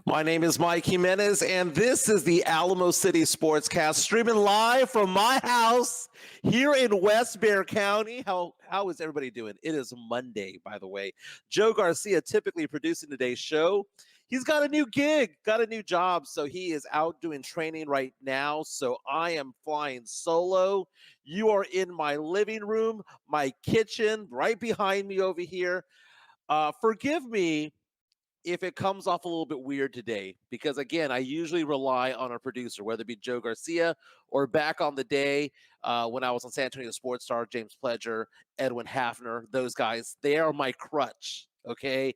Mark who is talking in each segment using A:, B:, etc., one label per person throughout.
A: My name is Mike Jimenez, and this is the Alamo City Sportscast, streaming live from my house here in West Bexar County. How is everybody doing? It is Monday, by the way. Joe Garcia typically producing today's show. He's got a new gig, got a new job, so he is out doing training right now. So I am flying solo. You are in my living room, my kitchen, right behind me over here. Forgive me if it comes off a little bit weird today, because again, I usually rely on a producer, whether it be Joe Garcia or back on the day when I was on San Antonio Sports Star, James Pledger, Edwin Hafner, those guys, they are my crutch, okay?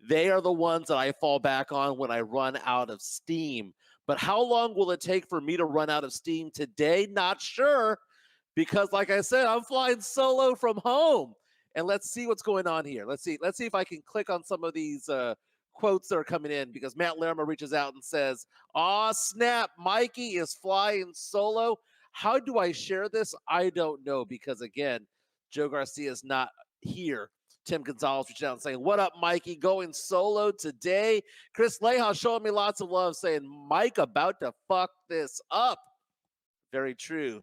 A: They are the ones that I fall back on when I run out of steam. But how long will it take for me to run out of steam today? Not sure, because like I said, I'm flying solo from home. And let's see what's going on here. Let's see if I can click on some of these quotes that are coming in, because Matt Lerma reaches out and says, "Aw, snap, Mikey is flying solo." How do I share this? I don't know, because again, Joe Garcia is not here. Tim Gonzalez reached out and saying, "What up, Mikey? Going solo today." Chris Leha showing me lots of love, saying, "Mike about to fuck this up." Very true.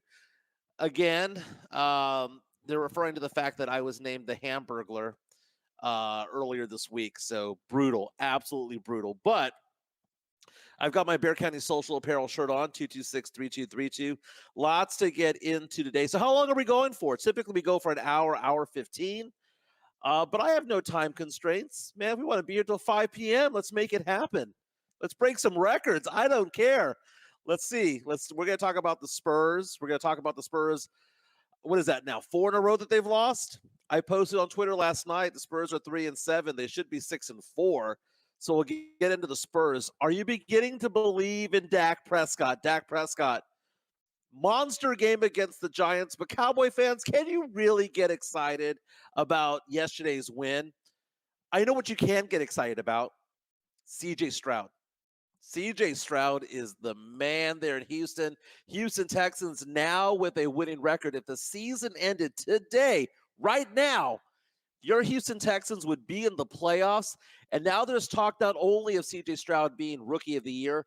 A: Again, they're referring to the fact that I was named the Hamburglar earlier this week. So brutal, absolutely brutal. But I've got my Bexar County Social Apparel shirt on, 226-3232. Lots to get into today. So how long are we going for? Typically we go for an hour 15. But I have no time constraints. Man, we want to be here till 5 p.m. Let's make it happen. Let's break some records. I don't care. Let's see. We're going to talk about the Spurs. We're going to talk about the Spurs. What is that now? 4 in a row that they've lost? I posted on Twitter last night. The Spurs are 3-7. They should be 6-4. So we'll get into the Spurs. Are you beginning to believe in Dak Prescott? Dak Prescott, monster game against the Giants. But Cowboy fans, can you really get excited about yesterday's win? I know what you can get excited about. C.J. Stroud. C.J. Stroud is the man there in Houston. Houston Texans now with a winning record. If the season ended today, right now, your Houston Texans would be in the playoffs. And now there's talk not only of C.J. Stroud being Rookie of the Year,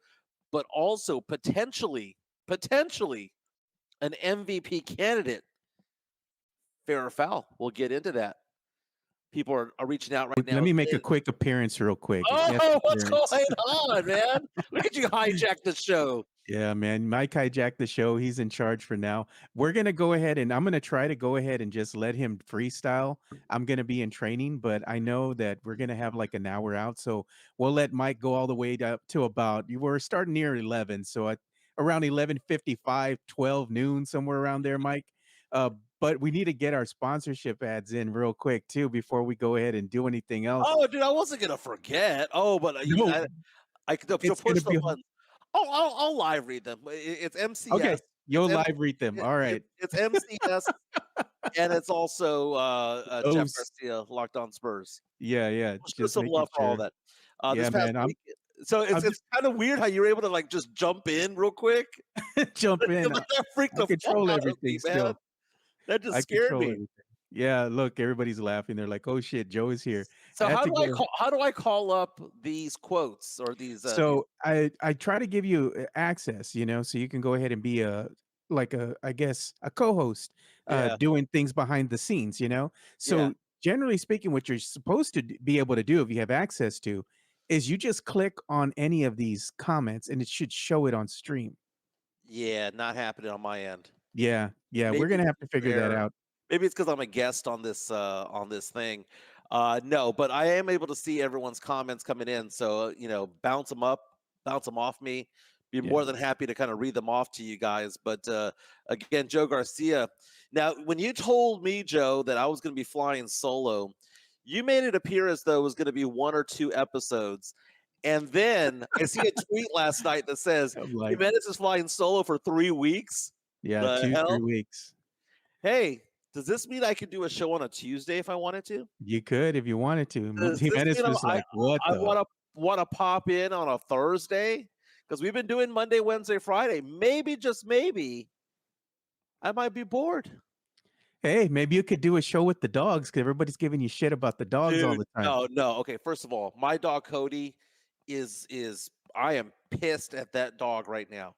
A: but also potentially an MVP candidate. Fair or foul? We'll get into that. People are reaching out right now.
B: Let me make a quick appearance real quick.
A: Oh, what's going on, man? Look at you hijack the show.
B: Yeah, man. Mike hijacked the show. He's in charge for now. We're going to go ahead and I'm going to try to go ahead and just let him freestyle. I'm going to be in training, but I know that we're going to have like an hour out. So we'll let Mike go all the way up to about, we're starting near 11. So around 11:55, 12 noon, somewhere around there, Mike. But we need to get our sponsorship ads in real quick too before we go ahead and do anything else.
A: Oh, dude, I wasn't gonna forget. Oh, but
B: No,
A: I could push the one. Oh, I'll live read them. It's MCS.
B: Okay, you'll live read them. All right.
A: It's MCS, and it's also Jeff Garcia, Locked On Spurs.
B: Yeah.
A: Just some love for all that.
B: Yeah, man.
A: So it's kind of weird how you're able to like just jump in real quick.
B: Jump in.
A: I
B: control everything still.
A: That just scared me.
B: Everything. Yeah, look, everybody's laughing. They're like, "Oh shit, Joe is here."
A: So how do I call up these quotes or these?
B: So I try to give you access, so you can go ahead and be a co-host, doing things behind the scenes, So generally speaking, what you're supposed to be able to do if you have access to is you just click on any of these comments and it should show it on stream.
A: Yeah, not happening on my end.
B: Yeah, we're gonna have to figure that out.
A: Maybe it's because I'm a guest on this thing. No, but I am able to see everyone's comments coming in. So bounce them up, bounce them off me. Be more than happy to kind of read them off to you guys. But again, Joe Garcia. Now, when you told me, Joe, that I was going to be flying solo, you made it appear as though it was going to be 1 or 2 episodes. And then I see a tweet last night that says Jimenez is flying solo for 3 weeks.
B: Yeah, 2-3 weeks.
A: Hey, does this mean I could do a show on a Tuesday if I wanted to?
B: You could if you wanted to. Jimenez was like, "What?"
A: I want to pop in on a Thursday because we've been doing Monday, Wednesday, Friday. Maybe, just maybe, I might be bored.
B: Hey, maybe you could do a show with the dogs because everybody's giving you shit about the dogs all the time.
A: No. Okay, first of all, my dog Cody is I am pissed at that dog right now.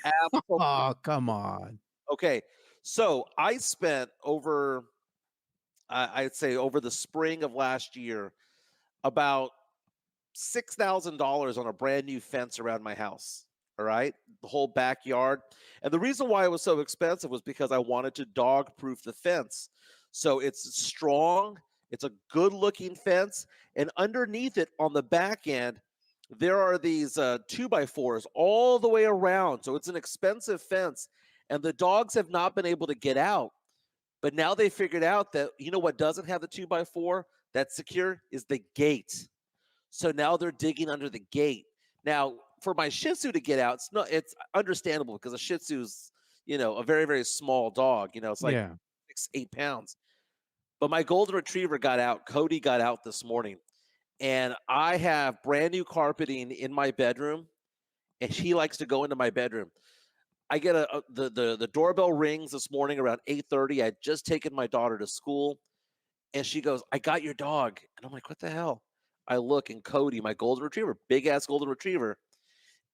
A: Absolutely.
B: Oh, come on.
A: Okay, so I spent over, I'd say over the spring of last year, about $6,000 on a brand new fence around my house. All right, the whole backyard. And the reason why it was so expensive was because I wanted to dog proof the fence. So it's strong, it's a good looking fence. And underneath it on the back end, there are these 2x4s all the way around. So it's an expensive fence. And the dogs have not been able to get out. But now they figured out that, you know what doesn't have the 2x4 that's secure is the gate. So now they're digging under the gate. Now, for my Shih Tzu to get out, it's understandable because a Shih Tzu's, a very, very small dog. It's like
B: Yeah.
A: 6, 8 pounds. But my golden retriever got out. Cody got out this morning. And I have brand new carpeting in my bedroom. And she likes to go into my bedroom. I get the doorbell rings this morning around 8:30. I had just taken my daughter to school. And she goes, "I got your dog." And I'm like, "What the hell?" I look, and Cody, my golden retriever, big ass golden retriever,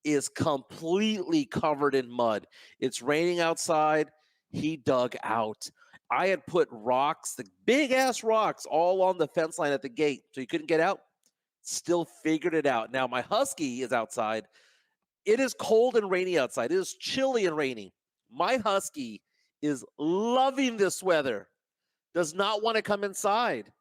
A: is completely covered in mud. It's raining outside. He dug out. I had put rocks, the big ass rocks, all on the fence line at the gate, so he couldn't get out. Still figured it out. Now my husky is outside. It is cold and rainy outside. It is chilly and rainy. My husky is loving this weather. Does not want to come inside.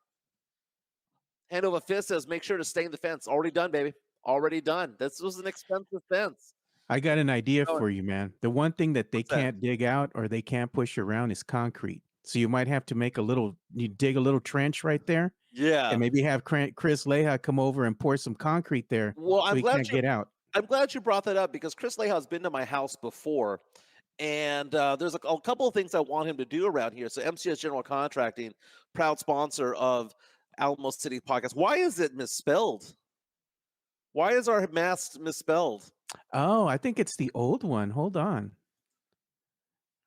A: Hand over fist says, "Make sure to stay in the fence." Already done, baby. Already done. This was an expensive fence.
B: I got an idea
A: Oh,
B: for you, man. The one thing that they
A: what's that?
B: can't dig out or they can't push around is concrete. So you might have to you dig a little trench right there and
A: Yeah.
B: maybe have Chris Leha come over and pour some concrete there
A: Well,
B: so he can't get out.
A: I'm glad you brought that up because Chris Leha has been to my house before, and there's a couple of things I want him to do around here. So MCS General Contracting, proud sponsor of Alamo City Podcast. Why is it misspelled? Why is our mask misspelled?
B: Oh, I think it's the old one. Hold on.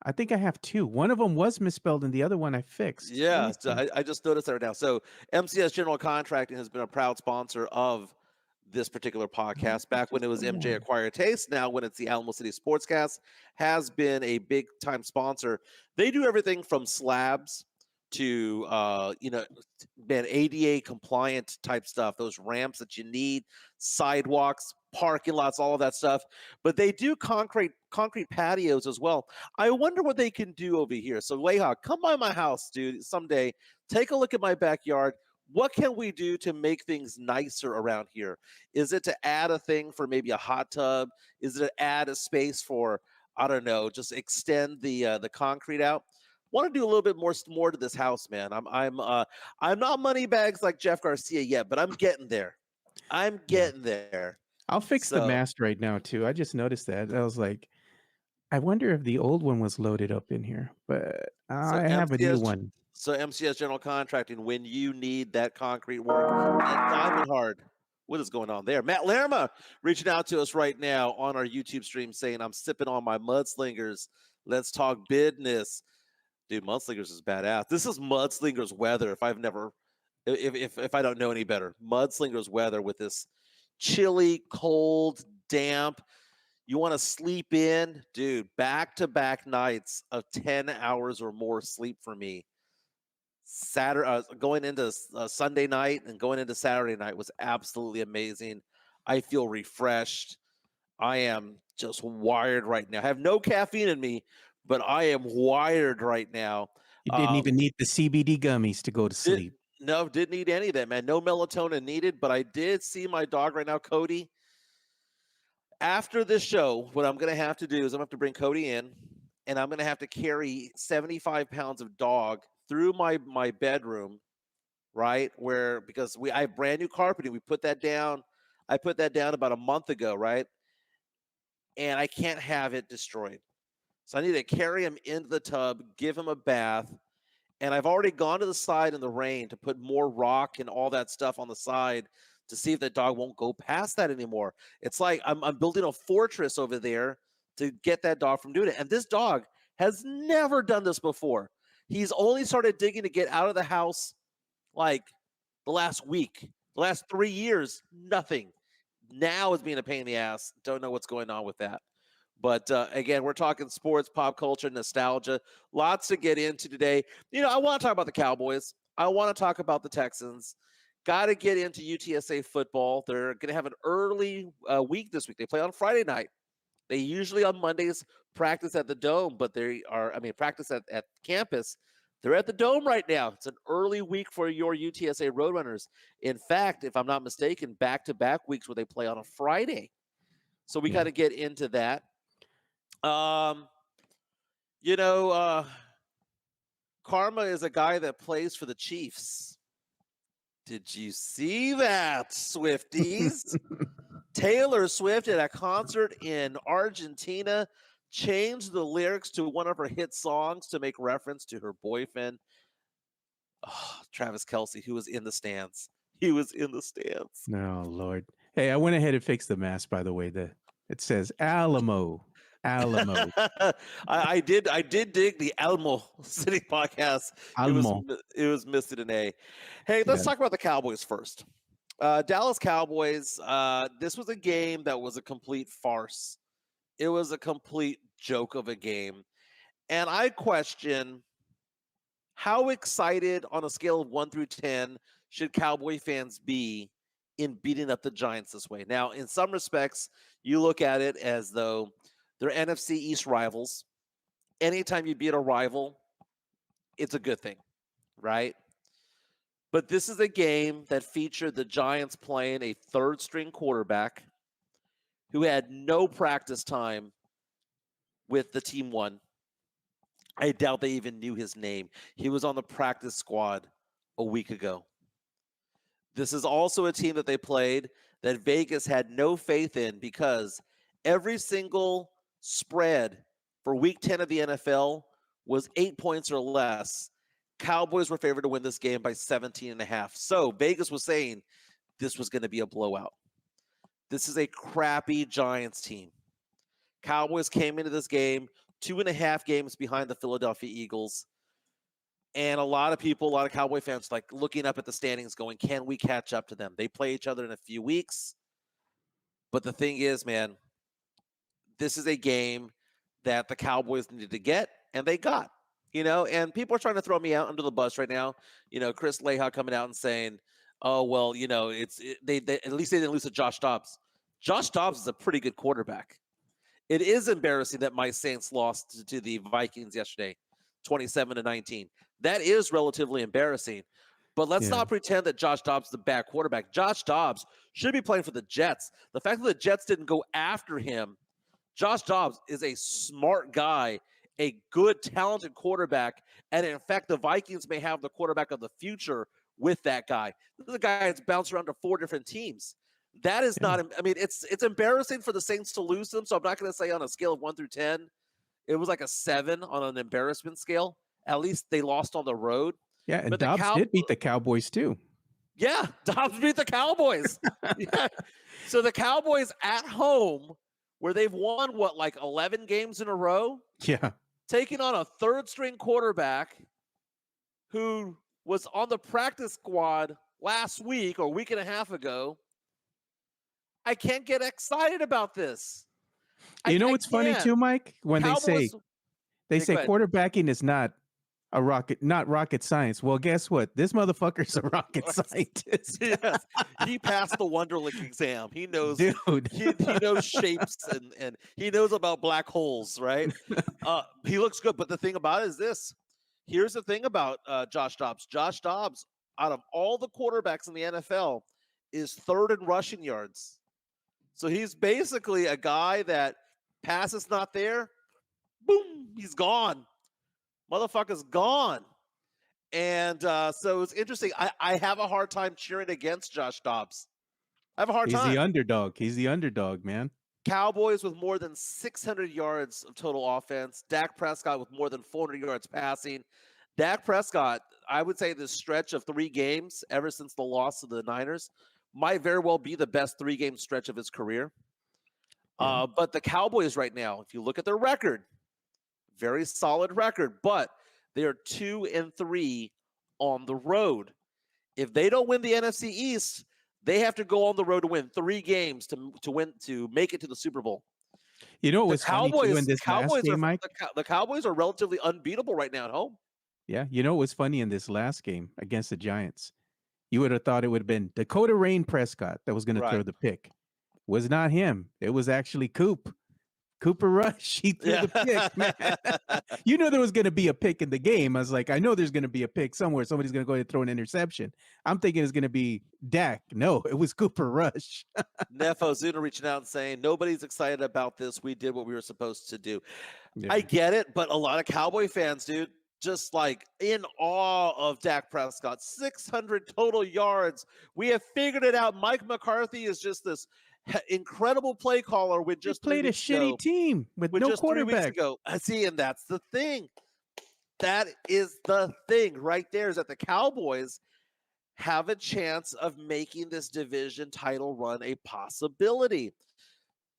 B: I think I have two. One of them was misspelled and the other one I fixed. Let
A: Yeah,
B: me see.
A: I just noticed that right now. So MCS General Contracting has been a proud sponsor of this particular podcast. Back when
B: Just
A: it was
B: one
A: MJ
B: more.
A: Acquire Taste, now when it's the Alamo City Sportscast, has been a big time sponsor. They do everything from slabs to man, ADA compliant type stuff, those ramps that you need, sidewalks, parking lots, all of that stuff. But they do concrete patios as well. I wonder what they can do over here. So Leha, come by my house, dude, someday. Take a look at my backyard. What can we do to make things nicer around here? Is it to add a thing for maybe a hot tub? Is it to add a space for, I don't know, just extend the concrete out? Want to do a little bit more to this house, man. I'm not money bags like Jeff Garcia yet, but I'm getting there. I'm
B: Yeah.
A: getting there.
B: I'll fix the
A: So
B: mast right now too. I just noticed that. I was like, I wonder if the old one was loaded up in here, but
A: so
B: I have a new
A: MCS
B: one.
A: so MCS General Contracting, when you need that concrete work and diamond hard. What is going on there? Matt Lerma reaching out to us right now on our YouTube stream saying, "I'm sipping on my mudslingers. Let's talk business." Dude, mudslingers is badass. This is mudslingers weather. If I don't know any better, mudslingers weather with this chilly, cold, damp. You want to sleep in, dude. Back to back nights of 10 hours or more sleep for me. Saturday, going into Sunday night and going into Saturday night was absolutely amazing. I feel refreshed. I am just wired right now. I have no caffeine in me, but I am wired right now.
B: You didn't even need the CBD gummies to go to
A: Did,
B: sleep.
A: no, didn't need any of that, man. No melatonin needed, but I did see my dog right now, Cody. After this show, what I'm going to have to do is I'm going to have to bring Cody in, and I'm going to have to carry 75 pounds of dog through my bedroom, right? Because I have brand new carpeting. We put that down. I put that down about a month ago, right? And I can't have it destroyed. So I need to carry him into the tub, give him a bath. And I've already gone to the side in the rain to put more rock and all that stuff on the side to see if that dog won't go past that anymore. It's like I'm building a fortress over there to get that dog from doing it. And this dog has never done this before. He's only started digging to get out of the house like the last week. The last 3 years, nothing. now is being a pain in the ass. Don't know what's going on with that. But again, we're talking sports, pop culture, nostalgia. Lots to get into today. I want to talk about the Cowboys. I want to talk about the Texans. Got to get into UTSA football. They're going to have an early week this week. They play on Friday night. They usually on Mondays practice at the Dome, but practice at campus. They're at the Dome right now. It's an early week for your UTSA Roadrunners. In fact, if I'm not mistaken, back-to-back weeks where they play on a Friday. So we got to get into that. Karma is a guy that plays for the Chiefs. Did you see that, Swifties? Taylor Swift at a concert in Argentina changed the lyrics to one of her hit songs to make reference to her boyfriend, Travis Kelce, who was in the stands. He was in the stands.
B: Oh, Lord. Hey, I went ahead and fixed the mask, by the way. It says Alamo.
A: I did dig the Alamo City podcast.
B: Alamo.
A: It was missing an A. Hey, let's talk about the Cowboys first. Dallas Cowboys. This was a game that was a complete farce. It was a complete joke of a game. And I question how excited on a scale of 1 through 10 should Cowboy fans be in beating up the Giants this way. Now, in some respects, you look at it as though they're NFC East rivals. Anytime you beat a rival, it's a good thing, right? But this is a game that featured the Giants playing a third-string quarterback who had no practice time with the team one. I doubt they even knew his name. He was on the practice squad a week ago. This is also a team that they played that Vegas had no faith in because every single spread for week 10 of the NFL was 8 points or less. Cowboys were favored to win this game by 17.5. So Vegas was saying this was going to be a blowout. This is a crappy Giants team. Cowboys came into this game 2.5 games behind the Philadelphia Eagles. And a lot of Cowboy fans like looking up at the standings going, can we catch up to them? They play each other in a few weeks. But the thing is, man, this is a game that the Cowboys needed to get, and they got. And people are trying to throw me out under the bus right now. Chris Leha coming out and saying, oh, well, they at least they didn't lose to Josh Dobbs. Josh Dobbs is a pretty good quarterback. It is embarrassing that my Saints lost to the Vikings yesterday, 27-19. That is relatively embarrassing. But let's not pretend that Josh Dobbs is the bad quarterback. Josh Dobbs should be playing for the Jets. The fact that the Jets didn't go after him, Josh Dobbs is a smart guy, a good, talented quarterback. And in fact, the Vikings may have the quarterback of the future with that guy. This is a guy that's bounced around to 4 different teams. That is not, it's embarrassing for the Saints to lose them. So I'm not going to say on a scale of 1 through 10, it was like a 7 on an embarrassment scale. At least they lost on the road.
B: Yeah, and Dobbs did beat the Cowboys too.
A: Yeah, Dobbs beat the Cowboys. Yeah. So the Cowboys at home, where they've won, 11 games in a row?
B: Yeah.
A: Taking on a third-string quarterback who was on the practice squad last week or a week and a half ago. I can't get excited about this.
B: What's funny too, Mike? When
A: Cowboys,
B: they say quarterbacking is not rocket science. Well, guess what? This motherfucker's a rocket scientist.
A: Yes. He passed the Wonderlic exam. He knows,
B: dude.
A: He knows shapes and he knows about black holes, right? He looks good, but the thing about it is this. Here's the thing about Josh Dobbs. Josh Dobbs, out of all the quarterbacks in the NFL, is third in rushing yards. So he's basically a guy that pass is not there. Boom, he's gone. Motherfucker's gone. And so it's interesting. I have a hard time cheering against Josh Dobbs. I have a hard time.
B: He's the underdog. He's the underdog, man.
A: Cowboys with more than 600 yards of total offense. Dak Prescott with more than 400 yards passing. Dak Prescott, I would say this stretch of 3 games ever since the loss to the Niners might very well be the best 3-game stretch of his career. But the Cowboys right now, if you look at their record, very solid record, but they are 2-3 on the road. If they don't win the NFC East, They have to go on the road to win 3 games to make it to the Super Bowl.
B: You know what
A: The
B: was funny too in
A: Cowboys, the
B: this last
A: Cowboys are
B: game, Mike?
A: the Cowboys are relatively unbeatable right now at home.
B: Yeah, you know what was funny in this last game against the Giants? You would have thought it would have been Dakota Rain Prescott that was going to throw
A: Right.
B: the pick. Was not him. It was actually Cooper Rush. He threw
A: Yeah.
B: the pick, man. You know there was going to be a pick in the game. I was like, I know there's going to be a pick somewhere. Somebody's going to go ahead and throw an interception. I'm thinking it's going to be Dak. No, it was Cooper Rush.
A: Neff Ozuna reaching out and saying, nobody's excited about this. We did what we were supposed to do.
B: Yeah.
A: I get it, but a lot of Cowboy fans, dude, just like in awe of Dak Prescott. 600 total yards. We have figured it out. Mike McCarthy is just this incredible play caller with
B: Just
A: just 3
B: played a
A: weeks
B: shitty
A: ago.
B: team with no
A: Just 3 weeks
B: quarterback.
A: ago. I see, and that's the thing. That is the thing right there, is that the Cowboys have a chance of making this division title run a possibility.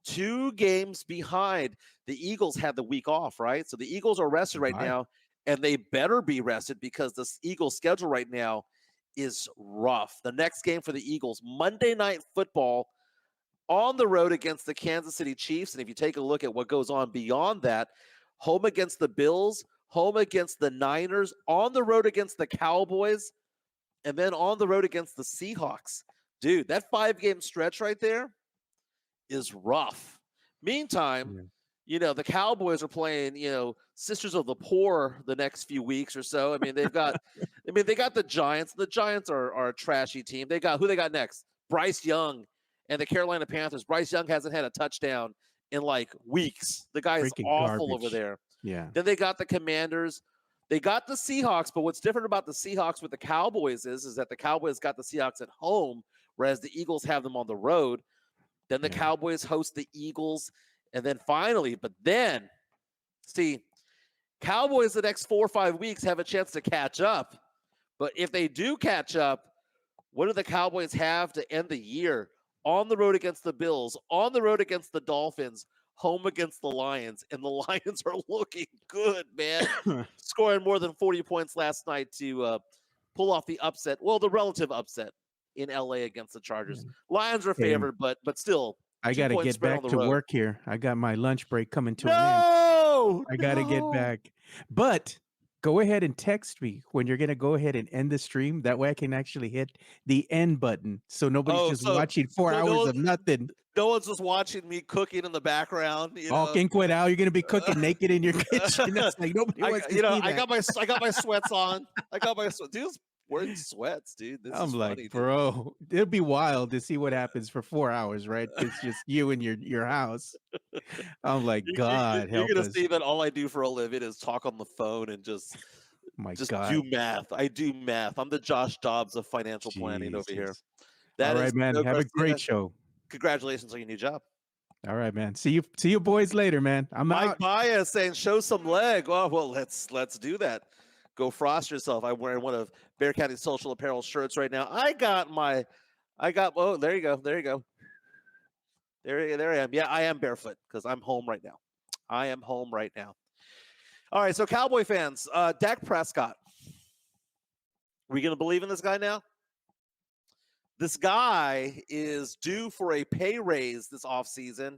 A: 2 games behind. The Eagles had the week off, right? So the Eagles are rested right now, and they better be rested because the Eagles' schedule right now is rough. The next game for the Eagles, Monday Night Football, on the road against the Kansas City Chiefs. And if you take a look at what goes on beyond that, home against the Bills, home against the Niners, on the road against the Cowboys, and then on the road against the Seahawks. Dude, that 5-game stretch right there is rough. Meantime, the Cowboys are playing, Sisters of the Poor the next few weeks or so. I mean, they got the Giants. The Giants are a trashy team. They got next? Bryce Young and the Carolina Panthers. Bryce Young hasn't had a touchdown in like weeks. The guy is
B: Freaking
A: awful
B: garbage.
A: over there.
B: Yeah.
A: Then they got the Commanders. They got the Seahawks, but what's different about the Seahawks with the Cowboys is that the Cowboys got the Seahawks at home, whereas the Eagles have them on the road. Then the Cowboys host the Eagles, and then finally, Cowboys the next 4 or 5 weeks have a chance to catch up. But if they do catch up, what do the Cowboys have to end the year? On the road against the Bills, on the road against the Dolphins, home against the Lions, and the Lions are looking good, man. Scoring more than 40 points last night to pull off the upset, the relative upset in LA against the Chargers. Lions are favored, but still.
B: I got to get back to work here. I got my lunch break coming to an end. I got to get back. But go ahead and text me when you're going to go ahead and end the stream. That way I can actually hit the end button. So nobody's watching 4 hours of nothing.
A: No one's just watching me cooking in the background.
B: Quien Cuerao, you're going to be cooking naked in your kitchen. That's like nobody wants to see that.
A: I got my sweats on. I got my sweats. Dude's wearing sweats, dude.
B: I'm like,
A: funny,
B: bro, it'll be wild to see what happens for 4 hours, right? It's just you and your house. I'm like, God,
A: you're gonna
B: help us.
A: see that all I do for a living is talk on the phone and just do math. I do math. I'm the Josh Dobbs of financial planning over here.
B: All right, man.
A: Joe
B: Have a
A: Garcia.
B: great show.
A: Congratulations on your new job.
B: All right, man. See you boys later, man. I'm
A: Mike
B: out.
A: Baez saying show some leg. Oh, well, let's do that. Go frost yourself. I'm wearing one of Bear County Social Apparel shirts right now. There you go. There I am. Yeah, I am barefoot because I'm home right now. All right, so Cowboy fans, Dak Prescott. Are we going to believe in this guy now? This guy is due for a pay raise this offseason.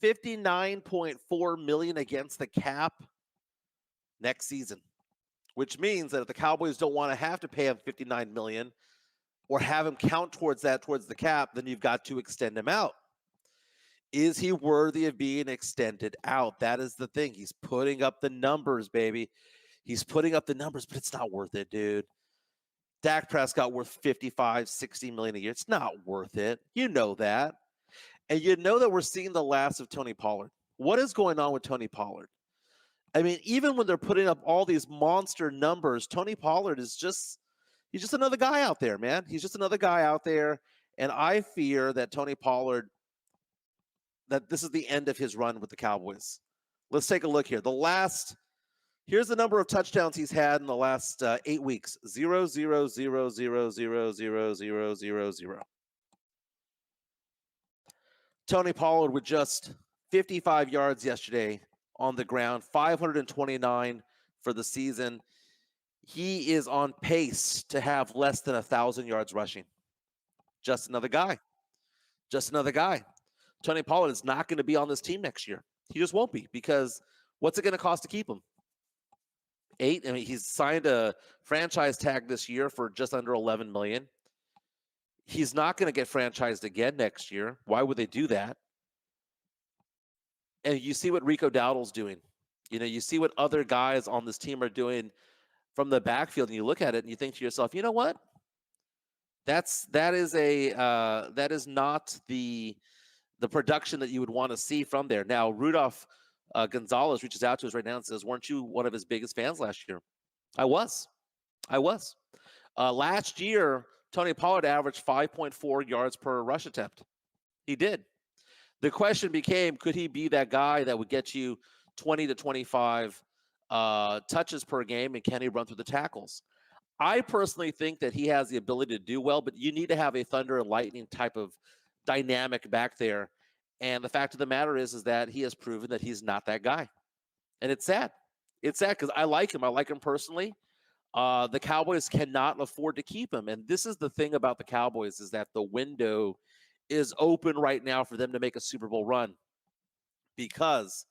A: $59.4 million against the cap next season, which means that if the Cowboys don't want to have to pay him $59 million or have him count towards the cap, then you've got to extend him out. Is he worthy of being extended out? That is the thing. He's putting up the numbers, baby. He's putting up the numbers, but it's not worth it, dude. Dak Prescott worth $55, $60 million a year. It's not worth it. You know that. And you know that we're seeing the last of Tony Pollard. What is going on with Tony Pollard? I mean, even when they're putting up all these monster numbers, Tony Pollard is he's just another guy out there, man. He's just another guy out there. And I fear that Tony Pollard, that this is the end of his run with the Cowboys. Let's take a look here. Here's the number of touchdowns he's had in the last 8 weeks. 0, 0, 0, 0, 0, 0, 0, 0, 0. Tony Pollard with just 55 yards yesterday on the ground, 529 for the season. He is on pace to have less than 1,000 yards rushing. Just another guy. Just another guy. Tony Pollard is not going to be on this team next year. He just won't be, because what's it going to cost to keep him? 8. I mean, he's signed a franchise tag this year for just under $11 million. He's not going to get franchised again next year. Why would they do that? And you see what Rico Dowdle's doing. You see what other guys on this team are doing from the backfield, and you look at it and you think to yourself, you know what? That is not the production that you would want to see from there. Now, Rudolph Gonzalez reaches out to us right now and says, "Weren't you one of his biggest fans last year?" I was. Last year, Tony Pollard averaged 5.4 yards per rush attempt. He did. The question became, could he be that guy that would get you 20 to 25 touches per game, and can he run through the tackles? I personally think that he has the ability to do well, but you need to have a thunder and lightning type of dynamic back there. And the fact of the matter is that he has proven that he's not that guy. And it's sad. It's sad because I like him. I like him personally. The Cowboys cannot afford to keep him. And this is the thing about the Cowboys, is that the window is open right now for them to make a Super Bowl run, because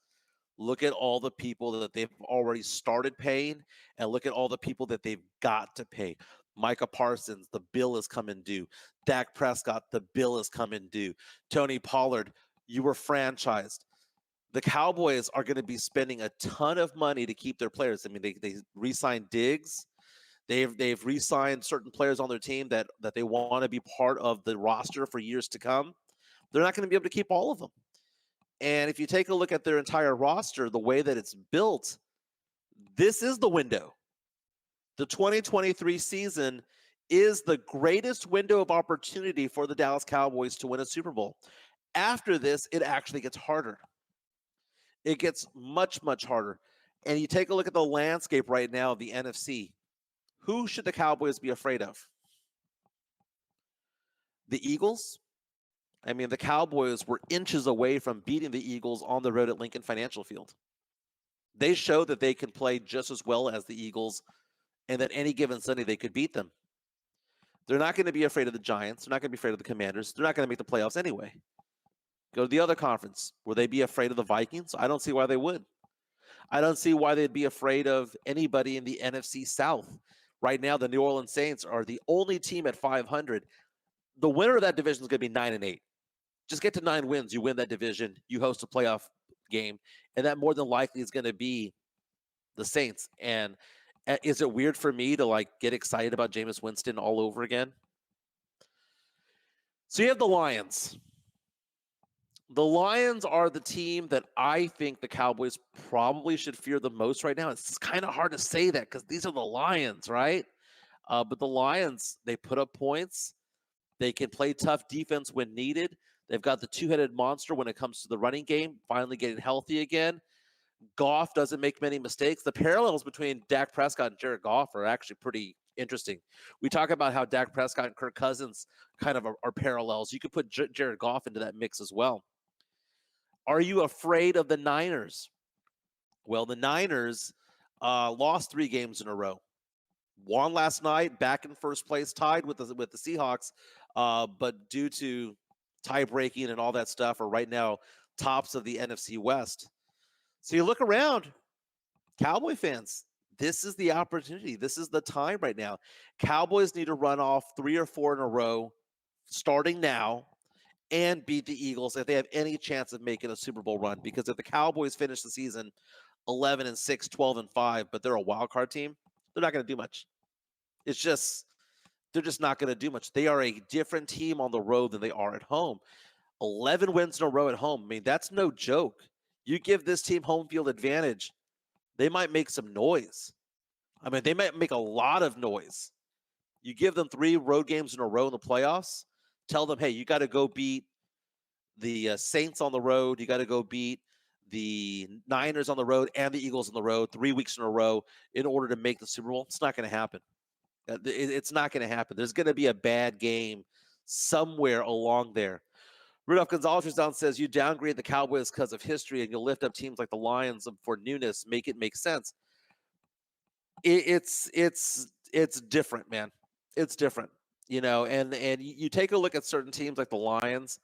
A: look at all the people that they've already started paying, and look at all the people that they've got to pay. Micah Parsons, the bill is coming due. Dak Prescott, the bill is coming due. Tony Pollard, you were franchised. The Cowboys are going to be spending a ton of money to keep their players. I mean, they re-signed Diggs. They've re-signed certain players on their team that they want to be part of the roster for years to come. They're not going to be able to keep all of them. And if you take a look at their entire roster, the way that it's built, this is the window. The 2023 season is the greatest window of opportunity for the Dallas Cowboys to win a Super Bowl. After this, it actually gets harder. It gets much, much harder. And you take a look at the landscape right now of the NFC. Who should the Cowboys be afraid of? The Eagles? I mean, the Cowboys were inches away from beating the Eagles on the road at Lincoln Financial Field. They show that they can play just as well as the Eagles, and that any given Sunday they could beat them. They're not going to be afraid of the Giants. They're not going to be afraid of the Commanders. They're not going to make the playoffs anyway. Go to the other conference. Will they be afraid of the Vikings? I don't see why they would. I don't see why they'd be afraid of anybody in the NFC South. Right now, the New Orleans Saints are the only team at 500. The winner of that division is going to be 9-8. Just get to 9 wins. You win that division. You host a playoff game. And that more than likely is going to be the Saints. And is it weird for me to get excited about Jameis Winston all over again? So you have the Lions. The Lions are the team that I think the Cowboys probably should fear the most right now. It's kind of hard to say that because these are the Lions, right? But the Lions, they put up points. They can play tough defense when needed. They've got the two-headed monster when it comes to the running game, finally getting healthy again. Goff doesn't make many mistakes. The parallels between Dak Prescott and Jared Goff are actually pretty interesting. We talk about how Dak Prescott and Kirk Cousins kind of are parallels. You could put Jared Goff into that mix as well. Are you afraid of the Niners? Well, the Niners lost 3 games in a row. Won last night, back in first place, tied with the Seahawks, but due to tie breaking and all that stuff, are right now tops of the NFC West. So you look around, Cowboy fans, this is the opportunity. This is the time right now. Cowboys need to run off 3 or 4 in a row, starting now, and beat the Eagles if they have any chance of making a Super Bowl run. Because if the Cowboys finish the season 11-6, 12-5, but they're a wild card team, they're not going to do much. They're just not going to do much. They are a different team on the road than they are at home. 11 wins in a row at home. I mean, that's no joke. You give this team home field advantage, they might make some noise. I mean, they might make a lot of noise. You give them 3 road games in a row in the playoffs, tell them, hey, you got to go beat the Saints on the road. You got to go beat the Niners on the road and the Eagles on the road 3 weeks in a row in order to make the Super Bowl. It's not going to happen. It's not going to happen. There's going to be a bad game somewhere along there. Rudolph Gonzalez down says, you downgrade the Cowboys because of history and you'll lift up teams like the Lions for newness, make it make sense. It's different, man. It's different. And you take a look at certain teams like the Lions.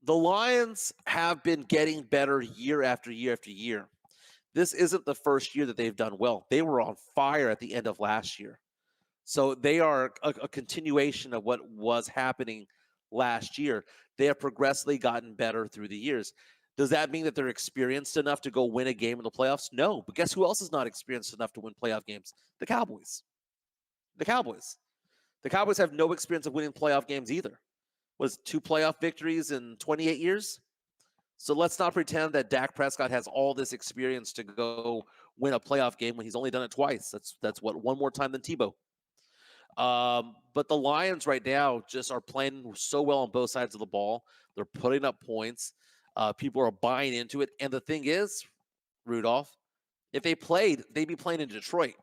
A: The Lions have been getting better year after year after year. This isn't the first year that they've done well. They were on fire at the end of last year. So they are a continuation of what was happening last year. They have progressively gotten better through the years. Does that mean that they're experienced enough to go win a game in the playoffs? No. But guess who else is not experienced enough to win playoff games? The Cowboys. The Cowboys. The Cowboys have no experience of winning playoff games either. Was 2 playoff victories in 28 years? So let's not pretend that Dak Prescott has all this experience to go win a playoff game when he's only done it twice. That's what, one more time than Tebow. But the Lions right now just are playing so well on both sides of the ball. They're putting up points. People are buying into it. And the thing is, Rudolph, if they played, they'd be playing in Detroit.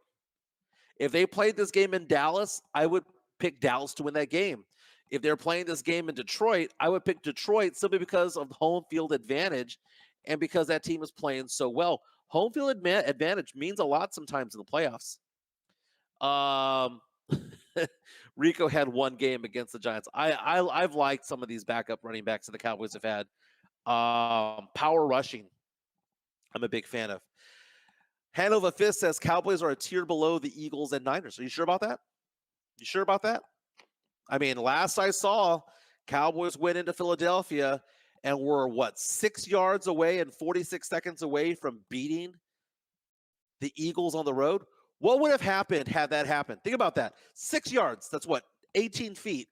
A: If they played this game in Dallas, I would pick Dallas to win that game. If they're playing this game in Detroit, I would pick Detroit simply because of home field advantage and because that team is playing so well. Home field advantage means a lot sometimes in the playoffs. Rico had one game against the Giants. I've liked some of these backup running backs that the Cowboys have had. Power rushing, I'm a big fan of. Hanover Fist says Cowboys are a tier below the Eagles and Niners. Are you sure about that? You sure about that? I mean, last I saw, Cowboys went into Philadelphia and were, 6 yards away and 46 seconds away from beating the Eagles on the road? What would have happened had that happened? Think about that. 6 yards. That's 18 feet.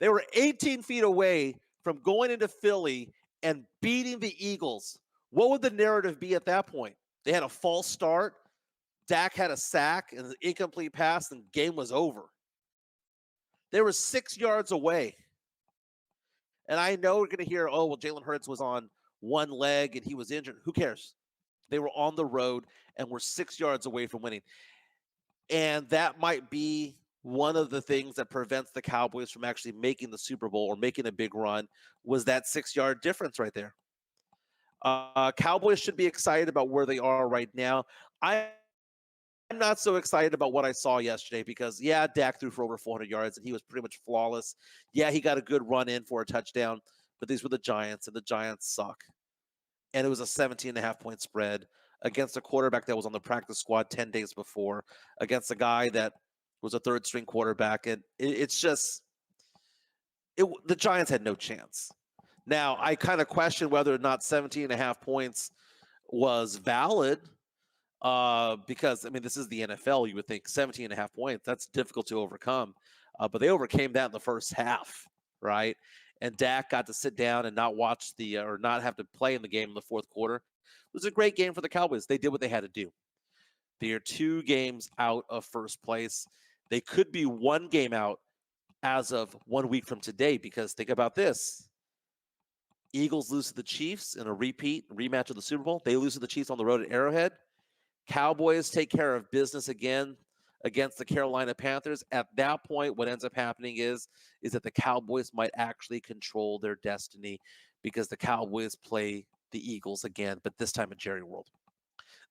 A: They were 18 feet away from going into Philly and beating the Eagles. What would the narrative be at that point? They had a false start. Dak had a sack and an incomplete pass, and the game was over. They were 6 yards away. And I know we're going to hear, Jalen Hurts was on one leg and he was injured. Who cares? They were on the road and were 6 yards away from winning. And that might be one of the things that prevents the Cowboys from actually making the Super Bowl or making a big run, was that 6 yard difference right there. Cowboys should be excited about where they are right now. I'm not so excited about what I saw yesterday because, Dak threw for over 400 yards and he was pretty much flawless. Yeah, he got a good run in for a touchdown, but these were the Giants, and the Giants suck. And it was a 17.5-point spread against a quarterback that was on the practice squad 10 days before, against a guy that was a third-string quarterback. And it's just the Giants had no chance. Now, I kind of question whether or not 17.5 points was valid because, this is the NFL. You would think 17.5 points, that's difficult to overcome. But they overcame that in the first half, right? And Dak got to sit down and not watch or not have to play in the game in the fourth quarter. It was a great game for the Cowboys. They did what they had to do. They are 2 games out of first place. They could be 1 game out as of 1 week from today, because think about this. Eagles lose to the Chiefs in a rematch of the Super Bowl. They lose to the Chiefs on the road at Arrowhead. Cowboys take care of business again against the Carolina Panthers. At that point, what ends up happening is that the Cowboys might actually control their destiny, because the Cowboys play the Eagles again, but this time at Jerry World.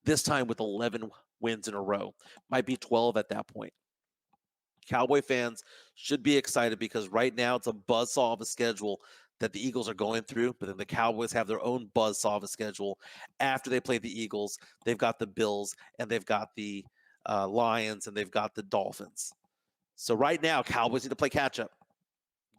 A: This time with 11 wins in a row. Might be 12 at that point. Cowboy fans should be excited because right now it's a buzzsaw of a schedule that the Eagles are going through, but then the Cowboys have their own buzzsaw of a schedule. After they play the Eagles, they've got the Bills, and they've got the Lions, and they've got the Dolphins. So right now, Cowboys need to play catch-up.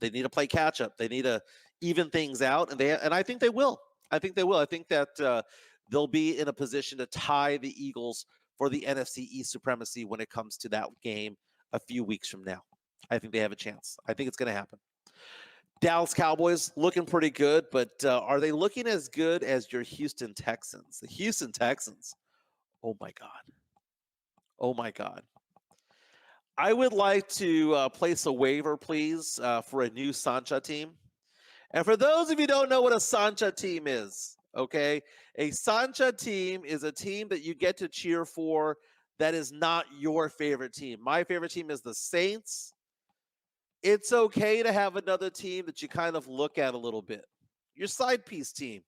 A: They need to play catch-up. They need to even things out, and I think they will. I think that they'll be in a position to tie the Eagles for the NFC East supremacy when it comes to that game a few weeks from now. I think they have a chance. I think it's going to happen. Dallas Cowboys looking pretty good, but are they looking as good as your Houston Texans? The Houston Texans, oh my God. Oh my God. I would like to place a waiver, please, for a new Sancha team. And for those of you who don't know what a Sancha team is, okay, a Sancha team is a team that you get to cheer for that is not your favorite team. My favorite team is the Saints. It's okay to have another team that you kind of look at a little bit. Your side piece team.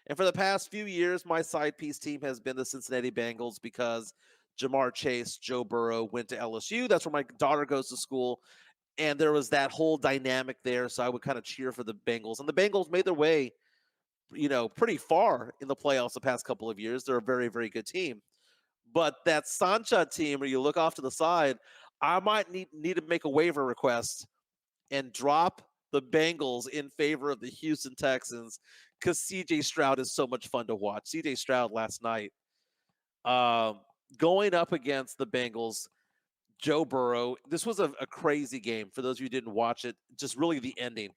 A: And for the past few years, my side piece team has been the Cincinnati Bengals, because Jamar Chase, Joe Burrow went to LSU. That's where my daughter goes to school. And there was that whole dynamic there. So I would kind of cheer for the Bengals. And the Bengals made their way, pretty far in the playoffs the past couple of years. They're a very, very good team. But that Sancha team, where you look off to the side, I might need to make a waiver request and drop the Bengals in favor of the Houston Texans because CJ Stroud is so much fun to watch. CJ Stroud last night, going up against the Bengals, Joe Burrow. This was a crazy game. For those of you who didn't watch it, just really the ending.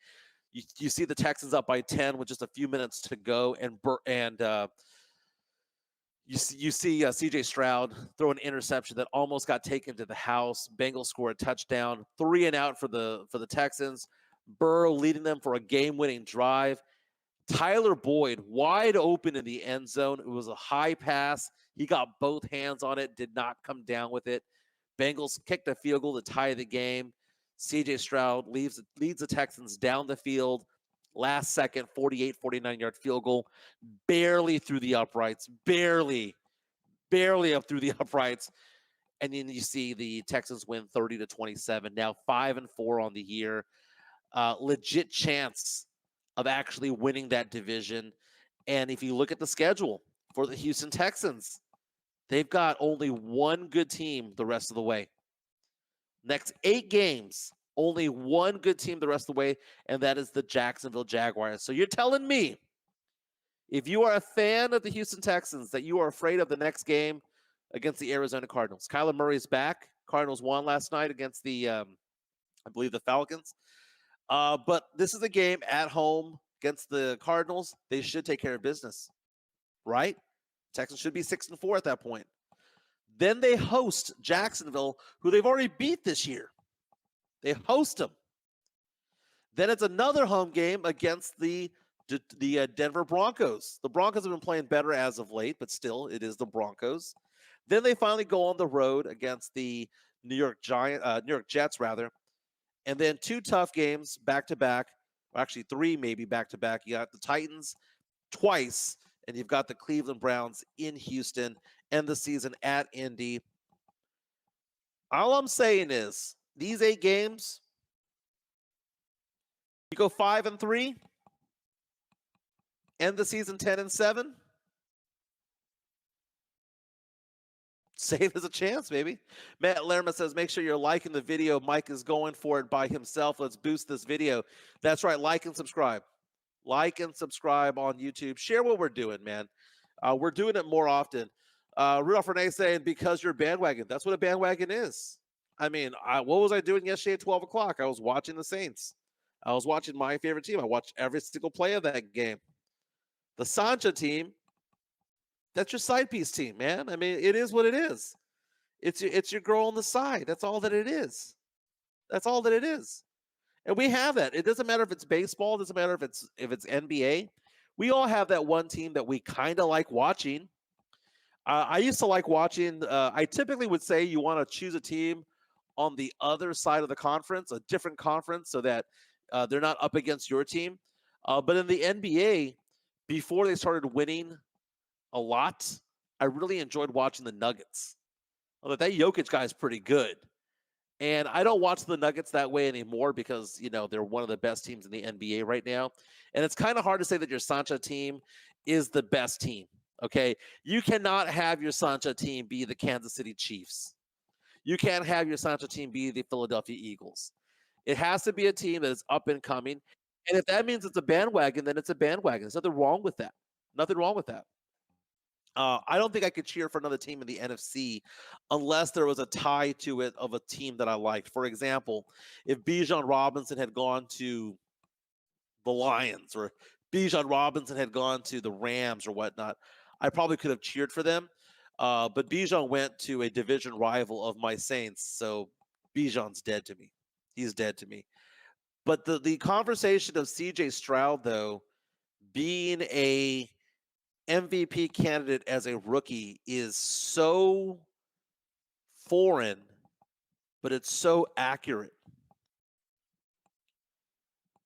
A: You see the Texans up by 10 with just a few minutes to go, and you see CJ Stroud throw an interception that almost got taken to the house. Bengals score a touchdown, 3 and out for the Texans. Burrow leading them for a game-winning drive. Tyler Boyd wide open in the end zone. It was a high pass. He got both hands on it, did not come down with it. Bengals kicked a field goal to tie the game. CJ Stroud leads the Texans down the field. Last second, 48, 49-yard field goal. Barely through the uprights. Barely up through the uprights. And then you see the Texans win 30-27. Now 5-4 on the year. Legit chance of actually winning that division. And if you look at the schedule for the Houston Texans, they've got only one good team the rest of the way. Next 8 games, only one good team the rest of the way, and that is the Jacksonville Jaguars. So you're telling me, if you are a fan of the Houston Texans, that you are afraid of the next game against the Arizona Cardinals. Kyler Murray's back. Cardinals won last night against the, I believe, the Falcons. But this is a game at home against the Cardinals. They should take care of business, right? Texans should be 6-4 at that point. Then they host Jacksonville, who they've already beat this year. They host them. Then it's another home game against the Denver Broncos. The Broncos have been playing better as of late, but still, it is the Broncos. Then they finally go on the road against the New York Jets, rather. And then 2 tough games back-to-back. Well, actually, 3 maybe back-to-back. You got the Titans twice, and you've got the Cleveland Browns in Houston, end the season at Indy. All I'm saying is, these 8 games, you go 5-3, end the season 10-7. Save as a chance, baby. Matt Lerma says, make sure you're liking the video. Mike is going for it by himself. Let's boost this video. That's right. Like and subscribe. Like and subscribe on YouTube. Share what we're doing, man. We're doing it more often. Rudolph Renee saying, because you're bandwagon. That's what a bandwagon is. I mean, what was I doing yesterday at 12 o'clock? I was watching the Saints. I was watching my favorite team. I watched every single play of that game. The Sancha team, that's your side piece team, man. I mean, it is what it is. It's your girl on the side. That's all that it is. That's all that it is. And we have that. It doesn't matter if it's baseball. It doesn't matter if it's NBA. We all have that one team that we kind of like watching. I used to like watching. I typically would say you want to choose a team on the other side of the conference, a different conference, so that they're not up against your team. But in the NBA, before they started winning a lot, I really enjoyed watching the Nuggets. Although that Jokic guy is pretty good. And I don't watch the Nuggets that way anymore because, they're one of the best teams in the NBA right now. And it's kind of hard to say that your Sancha team is the best team, okay? You cannot have your Sancha team be the Kansas City Chiefs. You can't have your Sancha team be the Philadelphia Eagles. It has to be a team that is up and coming. And if that means it's a bandwagon, then it's a bandwagon. There's nothing wrong with that. Nothing wrong with that. I don't think I could cheer for another team in the NFC unless there was a tie to it of a team that I liked. For example, if Bijan Robinson had gone to the Lions or Bijan Robinson had gone to the Rams or whatnot, I probably could have cheered for them. But Bijan went to a division rival of my Saints, so Bijan's dead to me. He's dead to me. But the conversation of CJ Stroud, though, being a MVP candidate as a rookie is so foreign, but it's so accurate.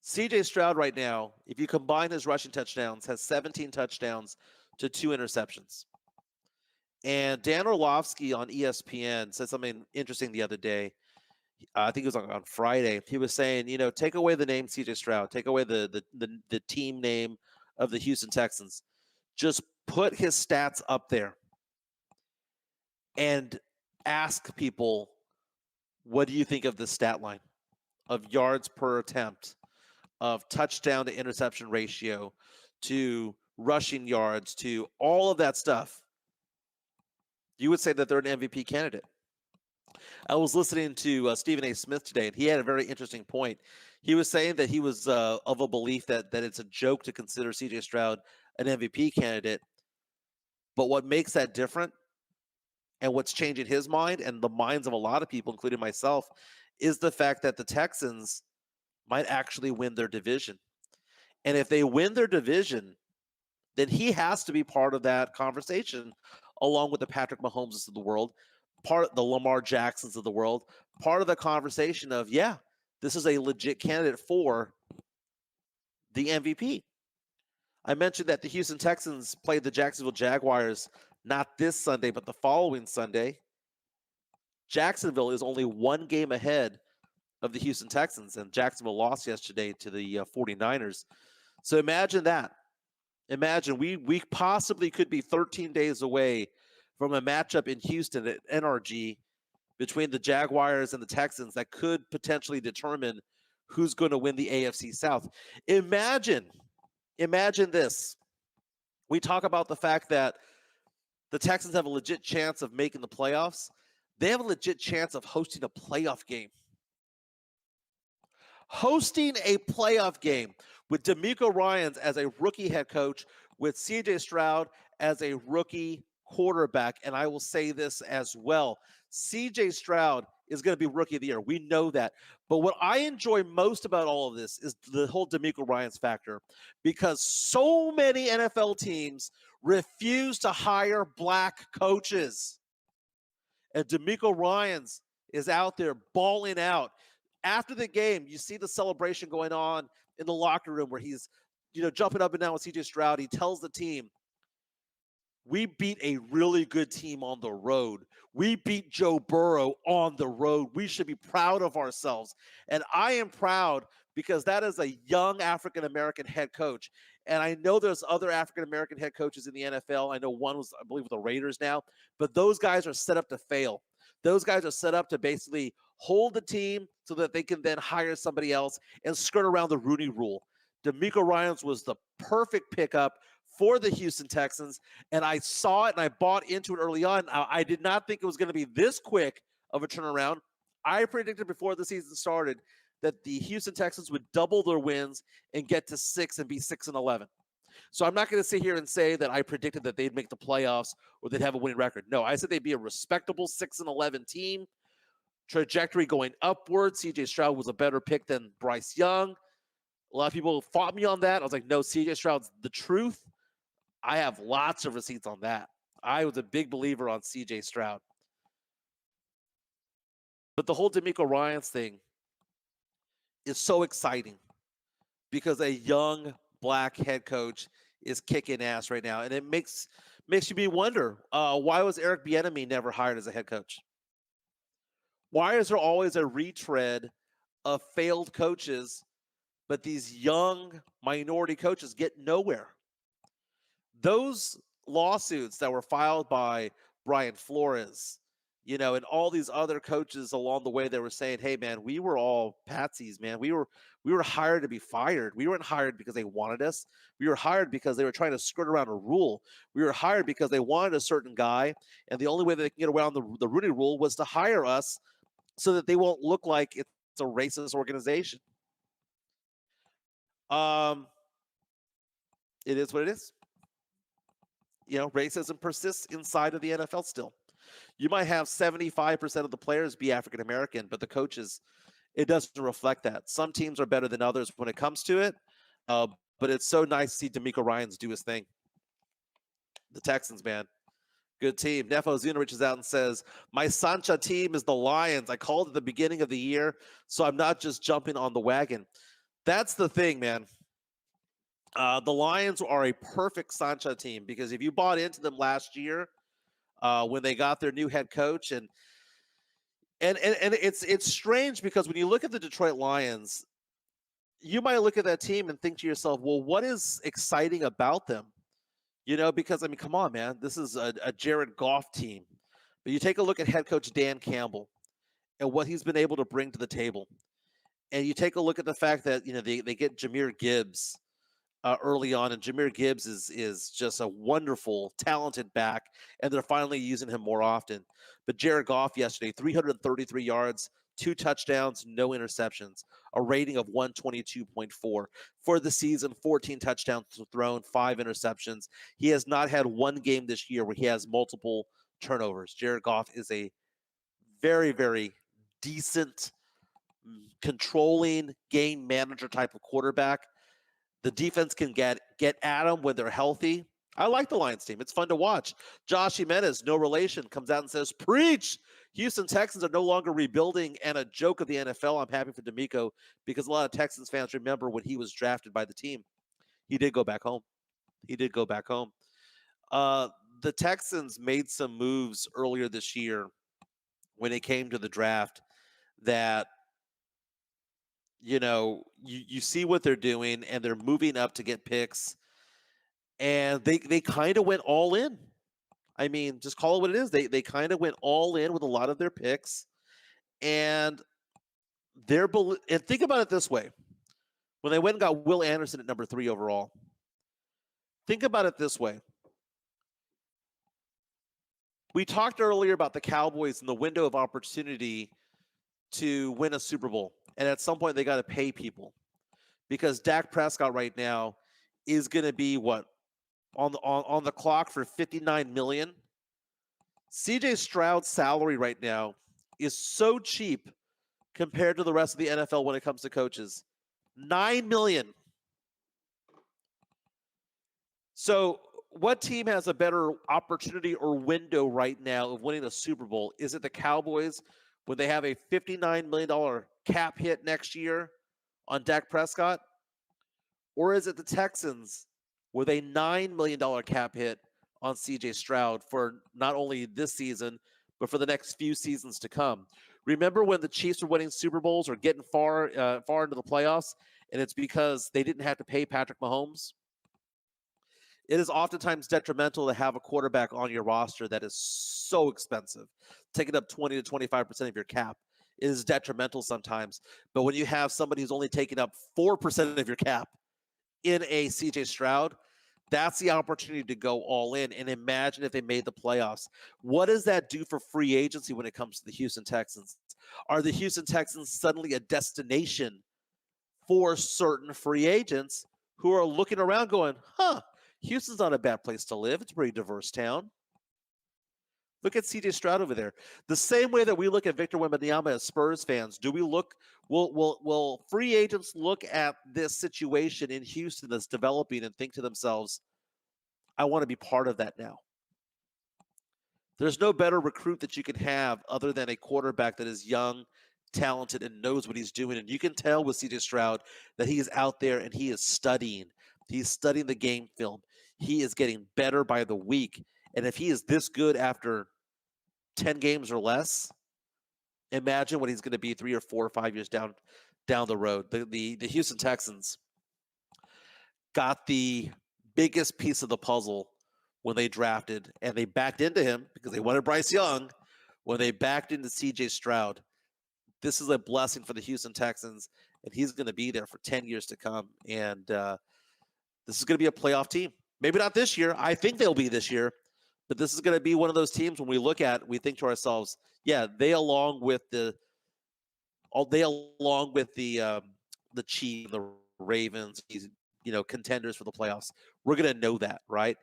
A: CJ Stroud right now, if you combine his rushing touchdowns, has 17 touchdowns to 2 interceptions. And Dan Orlovsky on ESPN said something interesting the other day. I think it was on Friday. He was saying, take away the name CJ Stroud, take away the team name of the Houston Texans, just put his stats up there and ask people, what do you think of the stat line of yards per attempt, of touchdown to interception ratio, to rushing yards, to all of that stuff? You would say that they're an MVP candidate. I was listening to Stephen A. Smith today, and he had a very interesting point. He was saying that he was of a belief that it's a joke to consider C.J. Stroud an MVP candidate, but what makes that different and what's changing his mind and the minds of a lot of people, including myself, is the fact that the Texans might actually win their division. And if they win their division, then he has to be part of that conversation, along with the Patrick Mahomes of the world, part of the Lamar Jacksons of the world, part of the conversation of, yeah, this is a legit candidate for the MVP. I mentioned that the Houston Texans played the Jacksonville Jaguars not this Sunday, but the following Sunday. Jacksonville is only one game ahead of the Houston Texans, and Jacksonville lost yesterday to the 49ers. So imagine that. Imagine we possibly could be 13 days away from a matchup in Houston at NRG between the Jaguars and the Texans that could potentially determine who's going to win the AFC South. Imagine this. We talk about the fact that the Texans have a legit chance of making the playoffs. They have a legit chance of hosting a playoff game. Hosting a playoff game with DeMeco Ryans as a rookie head coach, with CJ Stroud as a rookie quarterback. And I will say this as well. CJ Stroud is going to be rookie of the year. We know that. But what I enjoy most about all of this is the whole DeMeco Ryans factor, because so many NFL teams refuse to hire black coaches. And DeMeco Ryans is out there balling out. After the game, you see the celebration going on in the locker room where he's, jumping up and down with CJ Stroud. He tells the team, we beat a really good team on the road. We beat Joe Burrow on the road. We should be proud of ourselves. And I am proud because that is a young African-American head coach. And I know there's other African-American head coaches in the NFL. I know one was, I believe, with the Raiders now. But those guys are set up to fail. Those guys are set up to basically hold the team so that they can then hire somebody else and skirt around the Rooney Rule. DeMeco Ryans was the perfect pickup for the Houston Texans, and I saw it and I bought into it early on. I did not think it was going to be this quick of a turnaround. I predicted before the season started that the Houston Texans would double their wins and get to 6 and be 6-11. So I'm not going to sit here and say that I predicted that they'd make the playoffs or they'd have a winning record. No, I said they'd be a respectable 6-11 team. Trajectory going upward. CJ Stroud was a better pick than Bryce Young. A lot of people fought me on that. I was like, no, CJ Stroud's the truth. I have lots of receipts on that. I was a big believer on CJ Stroud. But the whole DeMeco Ryans thing is so exciting because a young black head coach is kicking ass right now. And it makes you wonder, why was Eric Bieniemy never hired as a head coach? Why is there always a retread of failed coaches, but these young minority coaches get nowhere? Those lawsuits that were filed by Brian Flores, and all these other coaches along the way that were saying, hey, man, we were all patsies, man. We were hired to be fired. We weren't hired because they wanted us. We were hired because they were trying to skirt around a rule. We were hired because they wanted a certain guy, and the only way that they can get around the Rooney Rule was to hire us so that they won't look like it's a racist organization. It is what it is. Racism persists inside of the NFL still. You might have 75% of the players be African American, but the coaches, it doesn't reflect that. Some teams are better than others when it comes to it, but it's so nice to see DeMeco Ryans do his thing. The Texans, man, good team. Nefo Zunarich is out and says, my Sancha team is the Lions. I called at the beginning of the year, so I'm not just jumping on the wagon. That's the thing, man. The Lions are a perfect Sancha team because if you bought into them last year, when they got their new head coach, and it's strange because when you look at the Detroit Lions, you might look at that team and think to yourself, well, what is exciting about them? Because I mean, come on, man, this is a Jared Goff team. But you take a look at head coach Dan Campbell and what he's been able to bring to the table. And you take a look at the fact that, they get Jahmyr Gibbs early on, and Jahmyr Gibbs is just a wonderful, talented back, and they're finally using him more often. But Jared Goff yesterday, 333 yards, 2 touchdowns, no interceptions, a rating of 122.4 for the season, 14 touchdowns thrown, 5 interceptions. He has not had one game this year where he has multiple turnovers. Jared Goff is a very, very decent, controlling game manager type of quarterback. The defense can get at them when they're healthy. I like the Lions team. It's fun to watch. Josh Jimenez, no relation, comes out and says, preach! Houston Texans are no longer rebuilding and a joke of the NFL. I'm happy for D'Amico because a lot of Texans fans remember when he was drafted by the team. He did go back home. The Texans made some moves earlier this year when it came to the draft that you see what they're doing, and they're moving up to get picks, and they kind of went all in. I mean, just call it what it is. They kind of went all in with a lot of their picks, and and think about it this way: when they went and got Will Anderson at number 3 overall, think about it this way. We talked earlier about the Cowboys and the window of opportunity to win a Super Bowl. And at some point, they got to pay people, because Dak Prescott right now is going to be on the clock for $59 million. CJ Stroud's salary right now is so cheap compared to the rest of the NFL when it comes to coaches. $9 million. So what team has a better opportunity or window right now of winning a Super Bowl? Is it the Cowboys when they have a $59 million cap hit next year on Dak Prescott? Or is it the Texans with a $9 million cap hit on CJ Stroud for not only this season, but for the next few seasons to come? Remember when the Chiefs were winning Super Bowls or getting far into the playoffs, and it's because they didn't have to pay Patrick Mahomes? It is oftentimes detrimental to have a quarterback on your roster that is so expensive, taking up 20 to 25% of your cap. It is detrimental sometimes. But when you have somebody who's only taking up 4% of your cap in a CJ Stroud, that's the opportunity to go all in. And imagine if they made the playoffs. What does that do for free agency when it comes to the Houston Texans? Are the Houston Texans suddenly a destination for certain free agents who are looking around going, Houston's not a bad place to live. It's a pretty diverse town. Look at CJ Stroud over there. The same way that we look at Victor Wembanyama as Spurs fans, do we look? Will free agents look at this situation in Houston that's developing and think to themselves, I want to be part of that now? There's no better recruit that you can have other than a quarterback that is young, talented, and knows what he's doing. And you can tell with CJ Stroud that he is out there and he is studying. He's studying the game film. He is getting better by the week. And if he is this good after 10 games or less, imagine what he's going to be 3 or 4 or 5 years down the road. The Houston Texans got the biggest piece of the puzzle when they drafted, and they backed into him because they wanted Bryce Young. When they backed into CJ Stroud, this is a blessing for the Houston Texans, and he's going to be there for 10 years to come. And this is going to be a playoff team. Maybe not this year. I think they'll be this year. But this is going to be one of those teams when we look at, we think to ourselves, yeah, they along with the Chiefs, the Ravens, contenders for the playoffs. We're going to know that, right?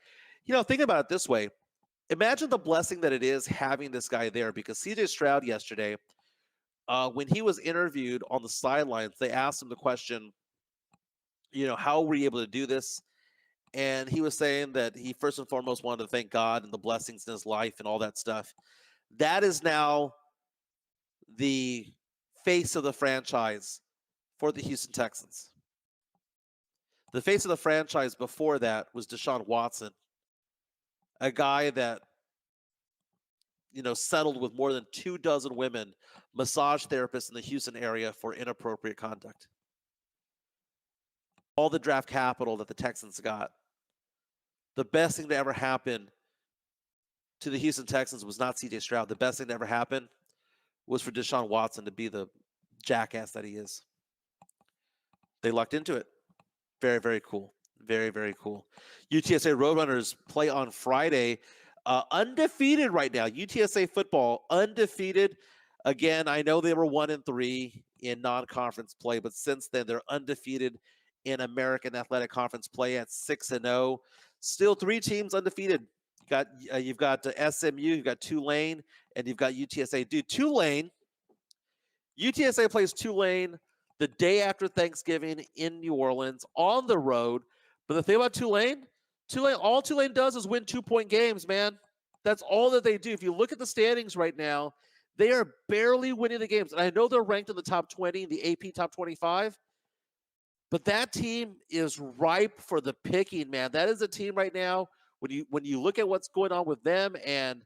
A: Think about it this way. Imagine the blessing that it is having this guy there, because CJ Stroud yesterday, when he was interviewed on the sidelines, they asked him the question, how were you able to do this? And he was saying that he first and foremost wanted to thank God and the blessings in his life and all that stuff. That is now the face of the franchise for the Houston Texans. The face of the franchise before that was Deshaun Watson, a guy that settled with more than 24 women massage therapists in the Houston area for inappropriate conduct. All the draft capital that the Texans got. The best thing to ever happen to the Houston Texans was not C.J. Stroud. The best thing to ever happen was for Deshaun Watson to be the jackass that he is. They lucked into it. Very, very cool. Very, very cool. UTSA Roadrunners play on Friday. Undefeated right now. UTSA football, undefeated. Again, I know they were 1-3 in non-conference play, but since then they're undefeated in American Athletic Conference play at 6-0. Still 3 teams undefeated. You've got SMU, you've got Tulane, and you've got UTSA. Dude, UTSA plays Tulane the day after Thanksgiving in New Orleans on the road. But the thing about Tulane, all Tulane does is win 2-point games, man. That's all that they do. If you look at the standings right now, they are barely winning the games. And I know they're ranked in the top 20, the AP top 25. But that team is ripe for the picking, man. That is a team right now, when you look at what's going on with them, and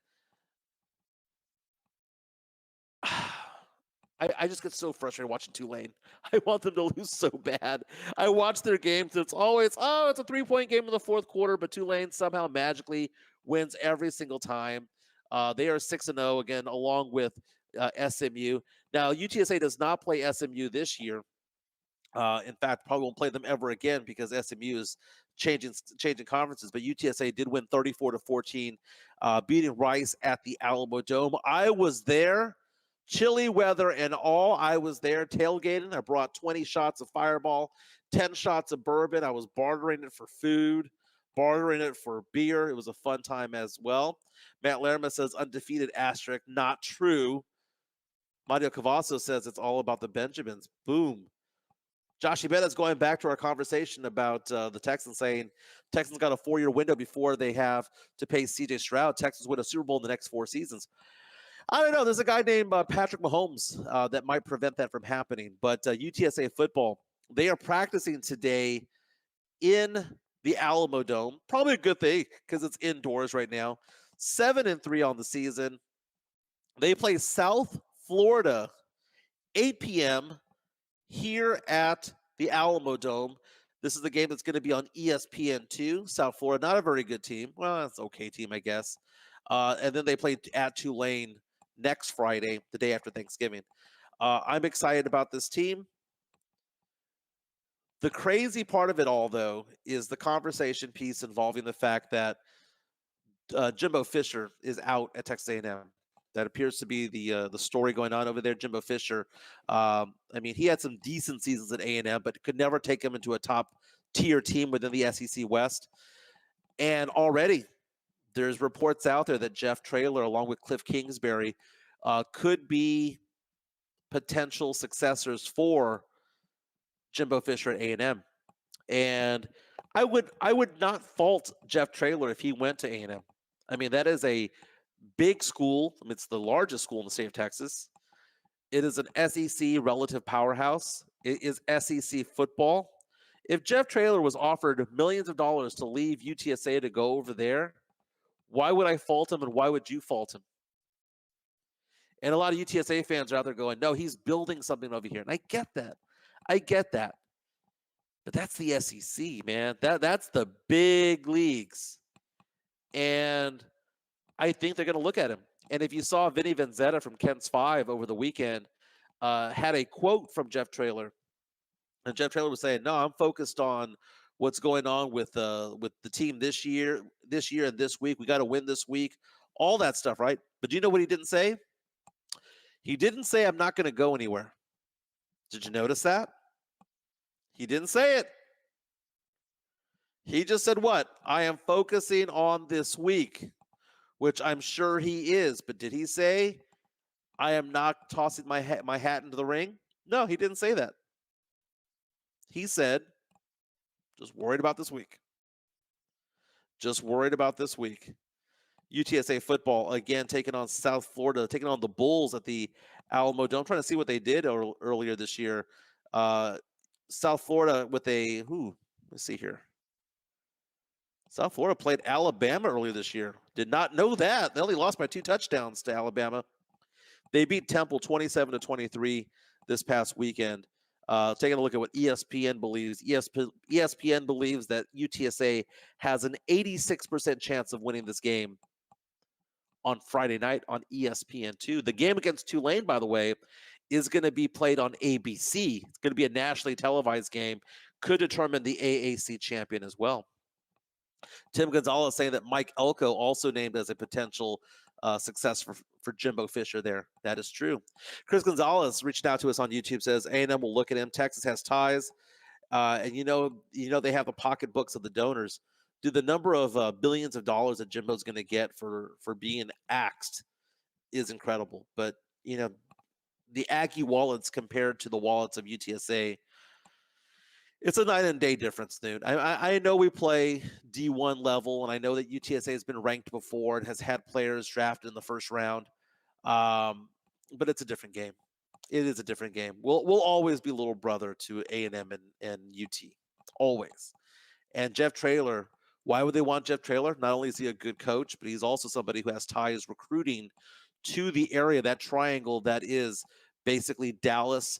A: I just get so frustrated watching Tulane. I want them to lose so bad. I watch their games. It's always, it's a 3-point game in the fourth quarter, but Tulane somehow magically wins every single time. They are 6-0 again, along with SMU. Now, UTSA does not play SMU this year. In fact, probably won't play them ever again because SMU is changing conferences. But UTSA did win 34-14, beating Rice at the Alamo Dome. I was there. Chilly weather and all. I was there tailgating. I brought 20 shots of Fireball, 10 shots of bourbon. I was bartering it for food, bartering it for beer. It was a fun time as well. Matt Lerma says undefeated asterisk. Not true. Mario Cavasso says it's all about the Benjamins. Boom. Josh Jimenez going back to our conversation about the Texans, saying Texans got a 4-year window before they have to pay C.J. Stroud. Texans win a Super Bowl in the next 4 seasons. I don't know. There's a guy named Patrick Mahomes that might prevent that from happening. But UTSA football, they are practicing today in the Alamo Dome. Probably a good thing because it's indoors right now. 7-3 on the season. They play South Florida, 8 p.m. here at the Alamo Dome. This is the game that's going to be on ESPN2. South Florida, not a very good team. Well, it's an okay team, I guess. And then they play at Tulane next Friday, the day after Thanksgiving. I'm excited about this team. The crazy part of it all, though, is the conversation piece involving the fact that Jimbo Fisher is out at Texas A&M. That appears to be the story going on over there. Jimbo Fisher, I mean, he had some decent seasons at A&M, but could never take him into a top-tier team within the SEC West. And already, there's reports out there that Jeff Traylor, along with Cliff Kingsbury, could be potential successors for Jimbo Fisher at A&M. And I would not fault Jeff Traylor if he went to A&M. I mean, that is a big school. I mean, it's the largest school in the state of Texas. It is an SEC relative powerhouse. It is SEC football. If Jeff Traylor was offered millions of dollars to leave UTSA to go over there, why would I fault him and why would you fault him? And a lot of UTSA fans are out there going, no, he's building something over here. And I get that. But that's the SEC, man. That's the big leagues. And I think they're going to look at him. And if you saw Vinny Vanzetta from Kent's 5 over the weekend, had a quote from Jeff Traylor. And Jeff Traylor was saying, no, I'm focused on what's going on with the team this year and this week. We got to win this week. All that stuff, right? But do you know what he didn't say? He didn't say, I'm not going to go anywhere. Did you notice that? He didn't say it. He just said what? I am focusing on this week, which I'm sure he is. But did he say, I am not tossing my hat into the ring? No, he didn't say that. He said, just worried about this week. Just worried about this week. UTSA football, again, taking on South Florida, taking on the Bulls at the Alamo Dome. I'm trying to see what they did earlier this year. South Florida with let's see here. South Florida played Alabama earlier this year. Did not know that. They only lost by 2 touchdowns to Alabama. They beat Temple 27-23 this past weekend. Taking a look at what ESPN believes. ESPN believes that UTSA has an 86% chance of winning this game on Friday night on ESPN2. The game against Tulane, by the way, is going to be played on ABC. It's going to be a nationally televised game. Could determine the AAC champion as well. Tim Gonzalez saying that Mike Elko also named as a potential success for Jimbo Fisher there. That is true. Chris Gonzalez reached out to us on YouTube, says A&M will look at him. Texas has ties. And you know they have the pocketbooks of the donors. Dude, the number of billions of dollars that Jimbo's going to get for being axed is incredible. But, the Aggie wallets compared to the wallets of UTSA, it's a night and day difference, dude. I know we play D1 level, and I know that UTSA has been ranked before and has had players drafted in the first round. But it's a different game. It is a different game. We'll always be little brother to A&M and UT, always. And Jeff Traylor, why would they want Jeff Traylor? Not only is he a good coach, but he's also somebody who has ties recruiting to the area, that triangle that is basically Dallas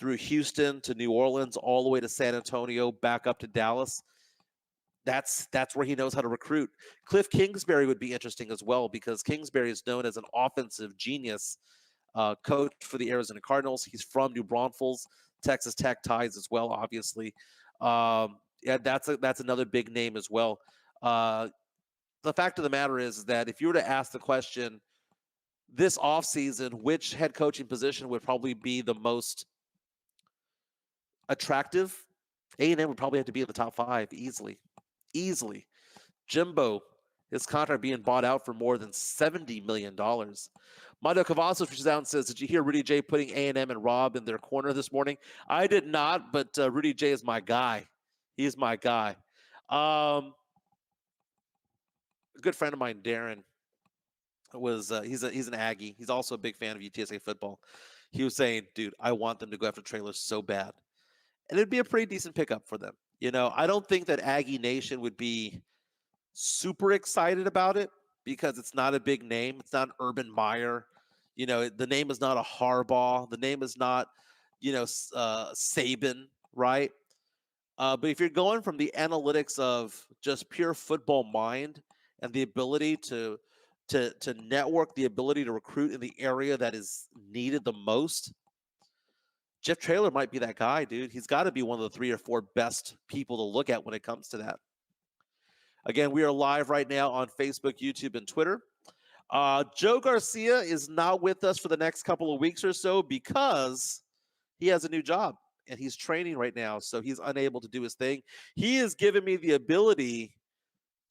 A: through Houston to New Orleans, all the way to San Antonio, back up to Dallas. That's where he knows how to recruit. Cliff Kingsbury would be interesting as well, because Kingsbury is known as an offensive genius coach for the Arizona Cardinals. He's from New Braunfels, Texas Tech ties as well, obviously. Yeah, that's another big name as well. The fact of the matter is that if you were to ask the question this offseason, which head coaching position would probably be the most attractive, A&M would probably have to be in the top 5 easily. Jimbo, his contract being bought out for more than $70 million. Mondo Cavazos reaches out and says, did you hear Rudy J putting A&M and Rob in their corner this morning? I did not, but Rudy J is my guy. He is my guy. A good friend of mine, Darren, was he's an Aggie. He's also a big fan of UTSA football. He was saying, dude, I want them to go after Traylor so bad. And it'd be a pretty decent pickup for them. I don't think that Aggie Nation would be super excited about it, because it's not a big name. It's not an Urban Meyer. The name is not a Harbaugh. The name is not, Saban, right? But if you're going from the analytics of just pure football mind and the ability to network, the ability to recruit in the area that is needed the most, Jeff Traylor might be that guy, dude. He's got to be one of the 3 or 4 best people to look at when it comes to that. Again, we are live right now on Facebook, YouTube, and Twitter. Joe Garcia is not with us for the next couple of weeks or so because he has a new job and he's training right now, so he's unable to do his thing. He has given me the ability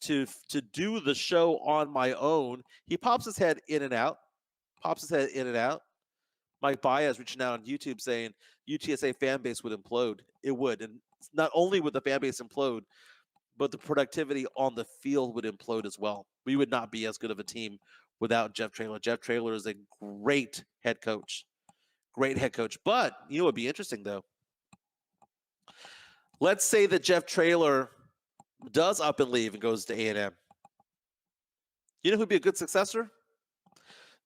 A: to do the show on my own. He pops his head in and out. Mike Baez reaching out on YouTube saying UTSA fan base would implode. It would. And not only would the fan base implode, but the productivity on the field would implode as well. We would not be as good of a team without Jeff Traylor. Jeff Traylor is a great head coach. But, it would be interesting, though. Let's say that Jeff Traylor does up and leave and goes to A&M. You know who'd be a good successor?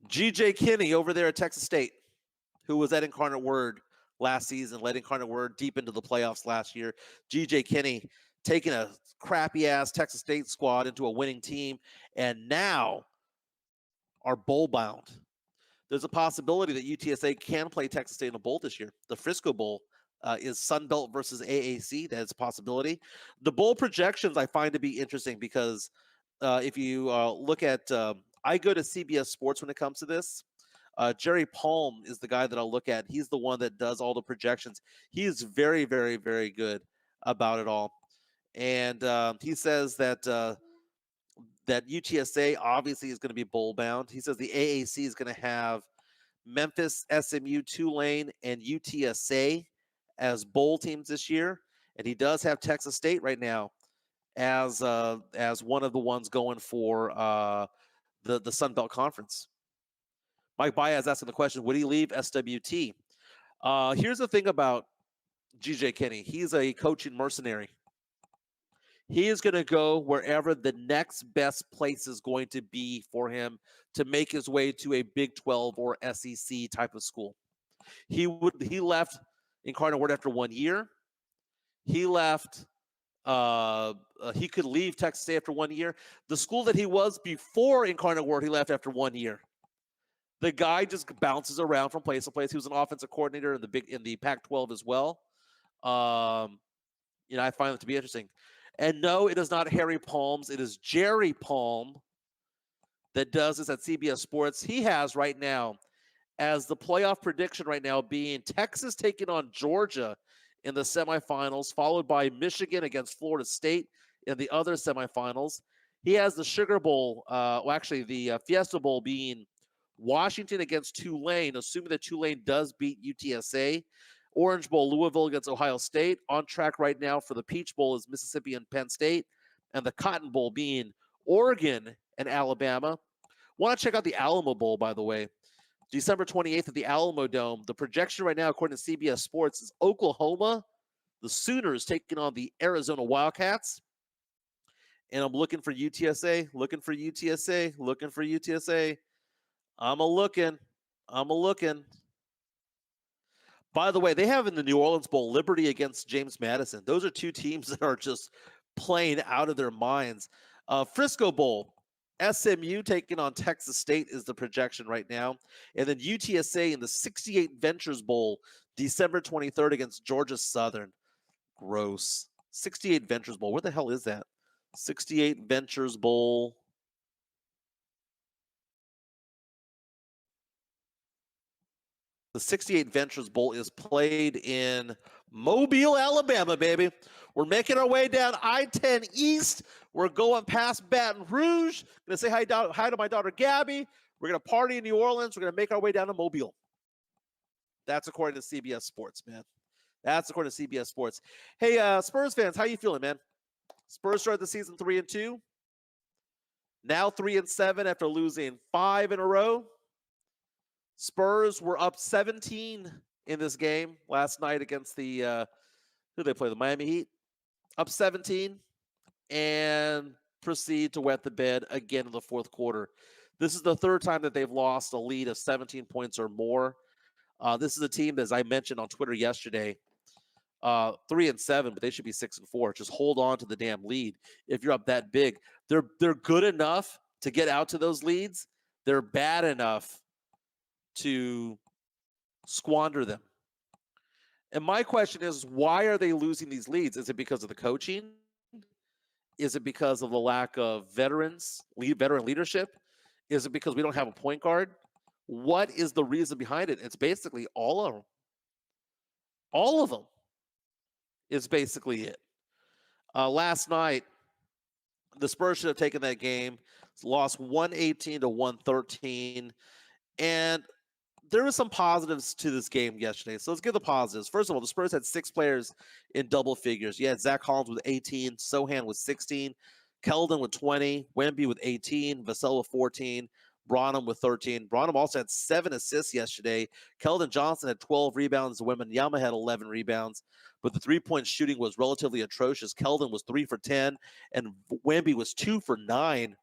A: G.J. Kinney over there at Texas State, who was at Incarnate Word last season, led Incarnate Word deep into the playoffs last year. G.J. Kinney taking a crappy-ass Texas State squad into a winning team, and now are bowl-bound. There's a possibility that UTSA can play Texas State in a bowl this year. The Frisco Bowl is Sun Belt versus AAC. That is a possibility. The bowl projections I find to be interesting because if you look at I go to CBS Sports when it comes to this. Jerry Palm is the guy that I'll look at. He's the one that does all the projections. He is very, very, very good about it all. And he says that that UTSA obviously is going to be bowl bound. He says the AAC is going to have Memphis, SMU, Tulane, and UTSA as bowl teams this year. And he does have Texas State right now as one of the ones going for the Sun Belt Conference. Mike Baez asking the question, would he leave SWT? Here's the thing about G.J. Kinney. He's a coaching mercenary. He is going to go wherever the next best place is going to be for him to make his way to a Big 12 or SEC type of school. He left Incarnate Word after 1 year. He left. He could leave Texas State after 1 year. The school that he was before Incarnate Word, he left after 1 year. The guy just bounces around from place to place. He was an offensive coordinator in the Pac-12 as well. I find it to be interesting. And no, it is not Harry Palms. It is Jerry Palm that does this at CBS Sports. He has right now, as the playoff prediction right now, being Texas taking on Georgia in the semifinals, followed by Michigan against Florida State in the other semifinals. He has the Sugar Bowl, the Fiesta Bowl being Washington against Tulane, assuming that Tulane does beat UTSA. Orange Bowl, Louisville against Ohio State. On track right now for the Peach Bowl is Mississippi and Penn State. And the Cotton Bowl being Oregon and Alabama. Want to check out the Alamo Bowl, by the way. December 28th at the Alamo Dome. The projection right now, according to CBS Sports, is Oklahoma, the Sooners, taking on the Arizona Wildcats. And I'm looking for UTSA, I'm a looking. By the way, they have in the New Orleans Bowl Liberty against James Madison. Those are two teams that are just playing out of their minds. Frisco Bowl, SMU taking on Texas State is the projection right now. And then UTSA in the 68 Ventures Bowl, December 23rd against Georgia Southern. Gross. 68 Ventures Bowl. Where the hell is that? 68 Ventures Bowl. The 68 Ventures Bowl is played in Mobile, Alabama, baby. We're making our way down I-10 East. We're going past Baton Rouge. Going to say hi to my daughter, Gabby. We're going to party in New Orleans. We're going to make our way down to Mobile. That's according to CBS Sports, man. That's according to CBS Sports. Hey, Spurs fans, how you feeling, man? Spurs started the season 3-2. Now 3-7 after losing 5 in a row. Spurs were up 17 in this game last night against the who they play, the Miami Heat. Up 17 and proceed to wet the bed again in the fourth quarter. This is the third time that they've lost a lead of 17 points or more. This is a team that, as I mentioned on Twitter yesterday, 3-7, but they should be 6-4. Just hold on to the damn lead. If you're up that big, they're good enough to get out to those leads. They're bad enough to squander them. And my question is, why are they losing these leads? Is it because of the coaching? Is it because of the lack of veteran leadership? Is it because we don't have a point guard? What is the reason behind it? It's basically all of them. All of them is basically it. Last night, the Spurs should have taken that game. Lost 118-113. And there were some positives to this game yesterday. So let's give the positives. First of all, the Spurs had 6 players in double figures. You had Zach Collins with 18, Sohan with 16, Keldon with 20, Wemby with 18, Vassell with 14, Branham with 13. Branham also had 7 assists yesterday. Keldon Johnson had 12 rebounds. Wembanyama had 11 rebounds. But the three-point shooting was relatively atrocious. Keldon was 3 for 10, and Wemby was 2 for 9.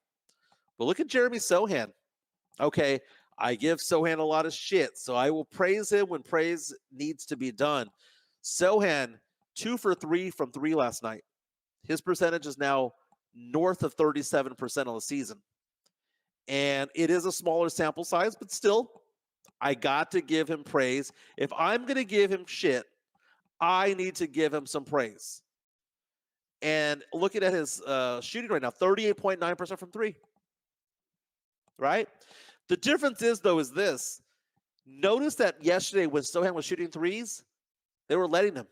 A: But look at Jeremy Sohan. Okay, I give Sohan a lot of shit, so I will praise him when praise needs to be done. Sohan, 2 for 3 from 3 last night. His percentage is now north of 37% on the season. And it is a smaller sample size, but still, I got to give him praise. If I'm going to give him shit, I need to give him some praise. And looking at his shooting right now, 38.9% from 3. Right? The difference is, though, is this. Notice that yesterday when Sohan was shooting threes, they were letting him.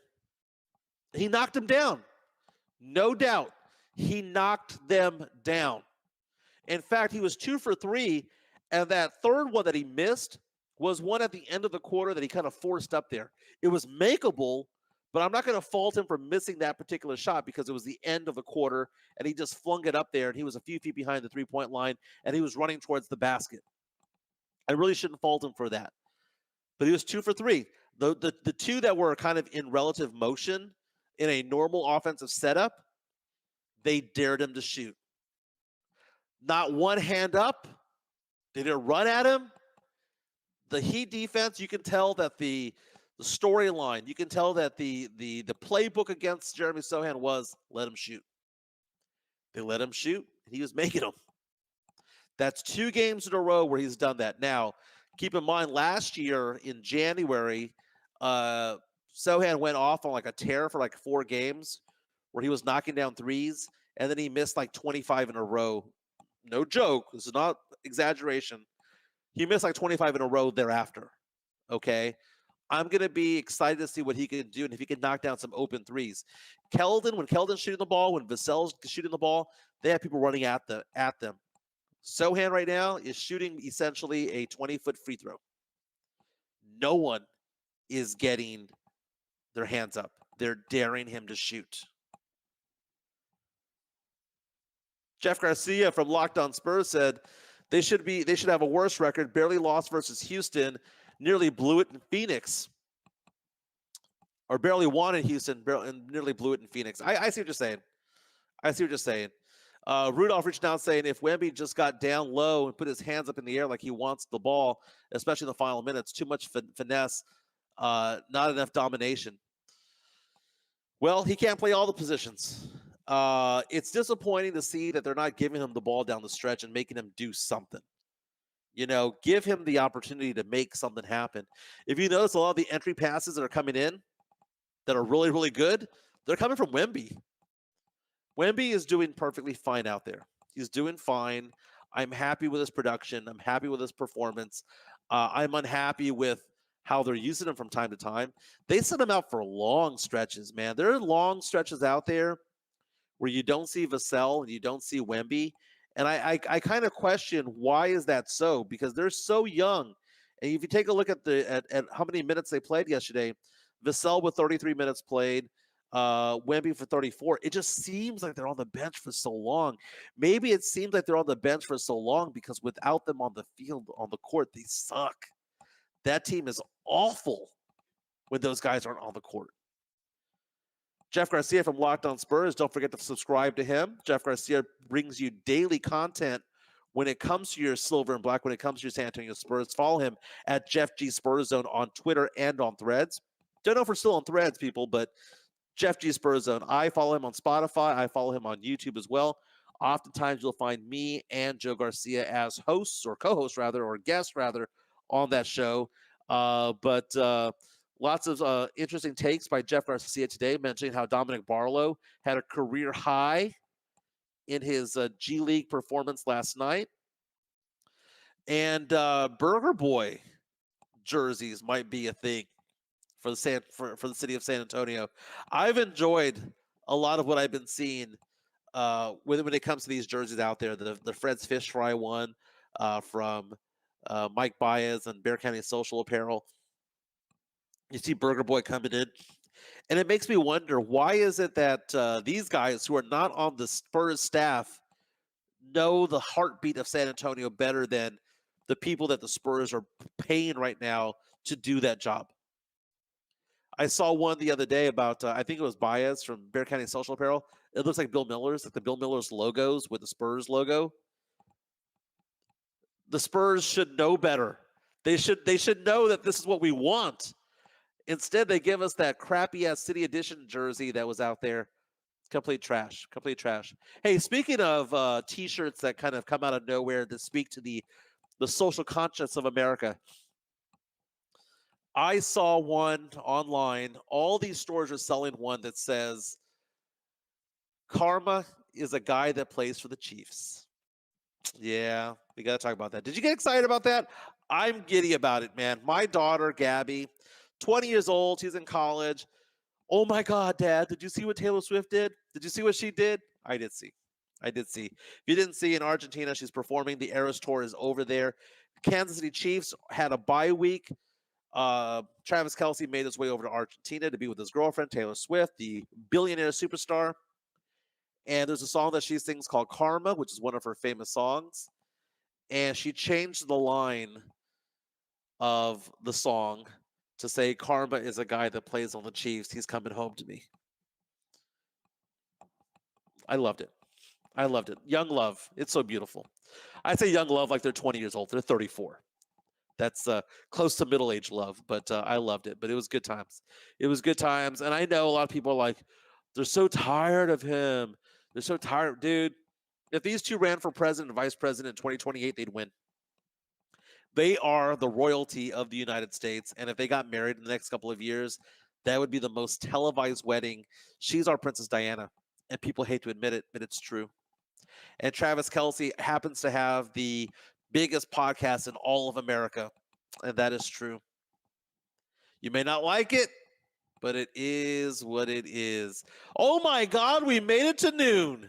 A: He knocked them down. No doubt. He knocked them down. In fact, he was 2 for 3, and that third one that he missed was one at the end of the quarter that he kind of forced up there. It was makeable, but I'm not going to fault him for missing that particular shot because it was the end of the quarter, and he just flung it up there, and he was a few feet behind the three-point line, and he was running towards the basket. I really shouldn't fault him for that. But he was 2 for 3. The two that were kind of in relative motion in a normal offensive setup, They dared him to shoot. Not one hand up. They didn't run at him. The Heat defense, you can tell that the storyline, you can tell that the playbook against Jeremy Sohan was let him shoot. They let him shoot, and he was making them. That's 2 games in a row where he's done that. Now, keep in mind, last year in January, Sohan went off on like a tear for like 4 games where he was knocking down threes, and then he missed like 25 in a row. No joke. This is not exaggeration. He missed like 25 in a row thereafter. Okay. I'm going to be excited to see what he can do and if he can knock down some open threes. When Keldon's shooting the ball, when Vassell's shooting the ball, they have people running at them. Sohan right now is shooting essentially a 20-foot free throw. No one is getting their hands up. They're daring him to shoot. Jeff Garcia from Locked On Spurs said they should have a worse record, barely lost versus Houston, nearly blew it in Phoenix. Or barely won in Houston, and nearly blew it in Phoenix. I see what you're saying. Rudolph reached out saying if Wemby just got down low and put his hands up in the air like he wants the ball, especially in the final minutes, too much finesse, not enough domination. Well, he can't play all the positions. It's disappointing to see that they're not giving him the ball down the stretch and making him do something. Give him the opportunity to make something happen. If you notice, a lot of the entry passes that are coming in that are really, really good, they're coming from Wemby. Wemby is doing perfectly fine out there. He's doing fine. I'm happy with his production. I'm happy with his performance. I'm unhappy with how they're using him from time to time. They send him out for long stretches, man. There are long stretches out there where you don't see Vassell and you don't see Wemby. And I kind of question, why is that so? Because they're so young. And if you take a look at how many minutes they played yesterday, Vassell with 33 minutes played, Wemby for 34. It just seems like they're on the bench for so long. Maybe it seems like they're on the bench for so long because without them on the field, on the court, they suck. That team is awful when those guys aren't on the court. Jeff Garcia from Locked On Spurs. Don't forget to subscribe to him. Jeff Garcia brings you daily content when it comes to your silver and black, when it comes to your San Antonio Spurs. Follow him at Jeff G Spurs Zone on Twitter and on Threads. Don't know if we're still on Threads, people, but Jeff G Spurs Zone. I follow him on Spotify. I follow him on YouTube as well. Oftentimes you'll find me and Joe Garcia as hosts or co-hosts rather, or guests rather, on that show. But lots of interesting takes by Jeff Garcia today, mentioning how Dominic Barlow had a career high in his G League performance last night. And Burger Boy jerseys might be a thing for the city of San Antonio. I've enjoyed a lot of what I've been seeing when it comes to these jerseys out there. The Fred's Fish Fry one from Mike Baez and Bear County Social Apparel. You see Burger Boy coming in, and it makes me wonder, why is it that these guys who are not on the Spurs staff know the heartbeat of San Antonio better than the people that the Spurs are paying right now to do that job? I saw one the other day about, I think it was Baez from Bear County Social Apparel. It looks like Bill Miller's, like the Bill Miller's logos with the Spurs logo. The Spurs should know better. They should know that this is what we want. Instead, they give us that crappy-ass City Edition jersey that was out there. It's complete trash. Complete trash. Hey, speaking of T-shirts that kind of come out of nowhere that speak to the social conscience of America, I saw one online. All these stores are selling one that says, "Karma is a guy that plays for the Chiefs." Yeah, we got to talk about that. Did you get excited about that? I'm giddy about it, man. My daughter, Gabby, 20 years old. She's in college. Oh my God, Dad, did you see what Taylor Swift did? Did you see what she did? I did see. If you didn't see, in Argentina, she's performing. The Eras Tour is over there. Kansas City Chiefs had a bye week. Travis Kelce made his way over to Argentina to be with his girlfriend, Taylor Swift, the billionaire superstar. And there's a song that she sings called Karma, which is one of her famous songs. And she changed the line of the song to say, "Karma is a guy that plays on the Chiefs. He's coming home to me." I loved it. I loved it. Young love. It's so beautiful. I say young love like they're 20 years old. They're 34. That's close to middle-aged love, but I loved it. But it was good times. It was good times. And I know a lot of people are like, they're so tired of him. They're so tired. Dude, if these two ran for president and vice president in 2028, they'd win. They are the royalty of the United States. And if they got married in the next couple of years, that would be the most televised wedding. She's our Princess Diana. And people hate to admit it, but it's true. And Travis Kelce happens to have the biggest podcast in all of America. And that is true. You may not like it, but it is what it is. Oh my God, we made it to noon.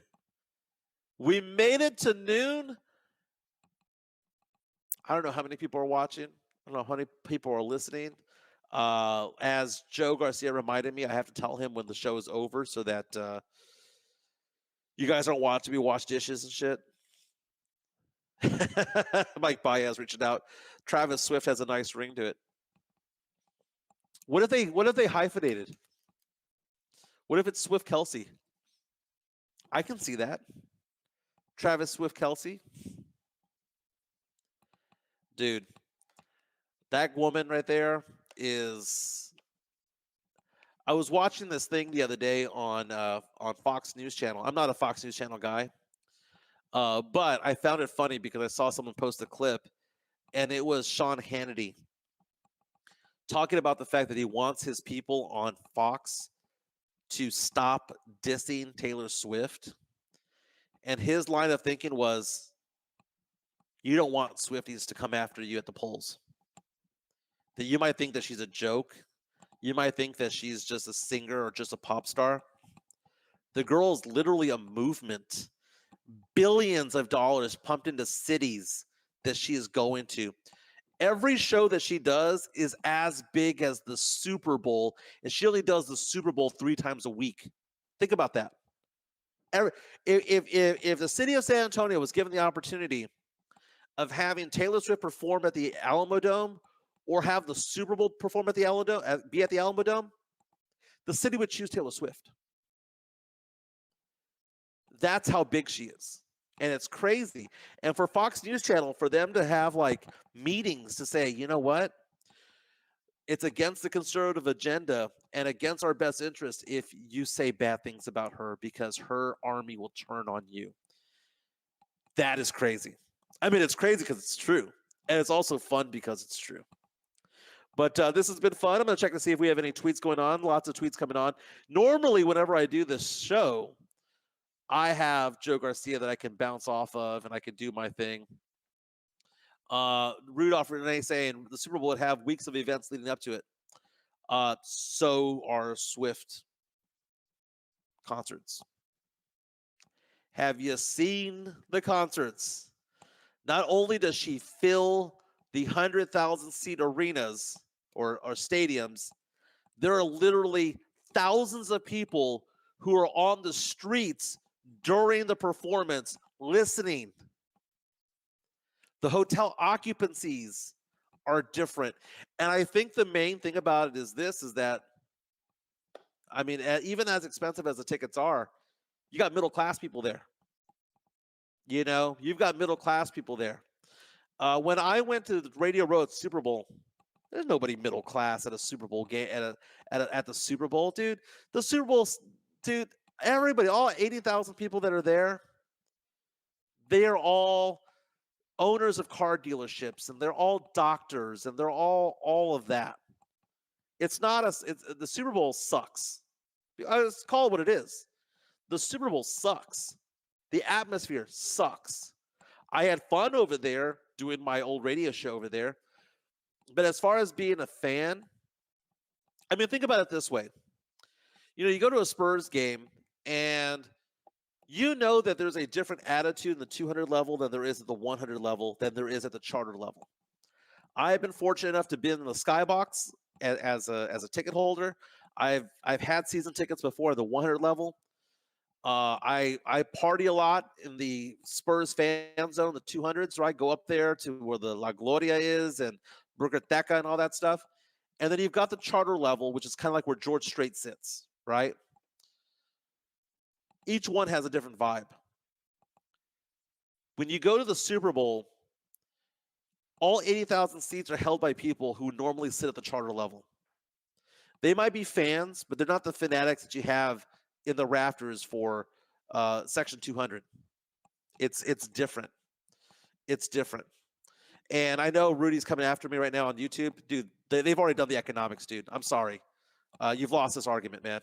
A: We made it to noon. I don't know how many people are watching. I don't know how many people are listening. As Joe Garcia reminded me, I have to tell him when the show is over so that you guys don't watch me wash dishes and shit. Mike Baez reaching out. Travis Swift has a nice ring to it. What if they hyphenated? What if it's Swift Kelce? I can see that. Travis Swift Kelce. Dude, that woman right there is. I was watching this thing the other day on Fox News Channel. I'm not a Fox News Channel guy, but I found it funny because I saw someone post a clip, and it was Sean Hannity talking about the fact that he wants his people on Fox to stop dissing Taylor Swift. And his line of thinking was, you don't want Swifties to come after you at the polls. That you might think that she's a joke. You might think that she's just a singer or just a pop star. The girl is literally a movement. Billions of dollars pumped into cities that she is going to. Every show that she does is as big as the Super Bowl, and she only does the Super Bowl 3 times a week. Think about that. If the city of San Antonio was given the opportunity of having Taylor Swift perform at the Alamo Dome or have the Super Bowl perform at the Alamo Dome, be at the Alamo Dome, the city would choose Taylor Swift. That's how big she is. And it's crazy. And for Fox News Channel, for them to have like meetings to say, you know what? It's against the conservative agenda and against our best interest if you say bad things about her because her army will turn on you. That is crazy. I mean, it's crazy because it's true. And it's also fun because it's true. But this has been fun. I'm going to check to see if we have any tweets going on. Lots of tweets coming on. Normally, whenever I do this show, I have Joe Garcia that I can bounce off of and I can do my thing. Rudolph Renee saying the Super Bowl would have weeks of events leading up to it. So are Swift concerts. Have you seen the concerts? Not only does she fill the 100,000 seat arenas or stadiums, there are literally thousands of people who are on the streets during the performance listening. The hotel occupancies are different. And I think the main thing about it is that, I mean, even as expensive as the tickets are, you got middle-class people there. You know, you've got middle-class people there. When I went to the Radio Row at Super Bowl, there's nobody middle class at a Super Bowl game at the Super Bowl, dude. The Super Bowl, dude. Everybody, all 80,000 people that are there, they are all owners of car dealerships, and they're all doctors, and they're all of that. It's not the Super Bowl sucks. Let's call it what it is. The Super Bowl sucks. The atmosphere sucks. I had fun over there doing my old radio show over there. But as far as being a fan, I mean, think about it this way. You know, you go to a Spurs game, and you know that there's a different attitude in the 200 level than there is at the 100 level than there is at the charter level. I've been fortunate enough to be in the skybox as a ticket holder. I've had season tickets before at the 100 level. I party a lot in the Spurs fan zone, the 200s, so I go up there to where the La Gloria is and Burgerteca and all that stuff. And then you've got the charter level, which is kind of like where George Strait sits, right? Each one has a different vibe. When you go to the Super Bowl, all 80,000 seats are held by people who normally sit at the charter level. They might be fans, but they're not the fanatics that you have in the rafters for Section 200. It's different. It's different. And I know Rudy's coming after me right now on YouTube. Dude, they've already done the economics, dude. I'm sorry. You've lost this argument, man.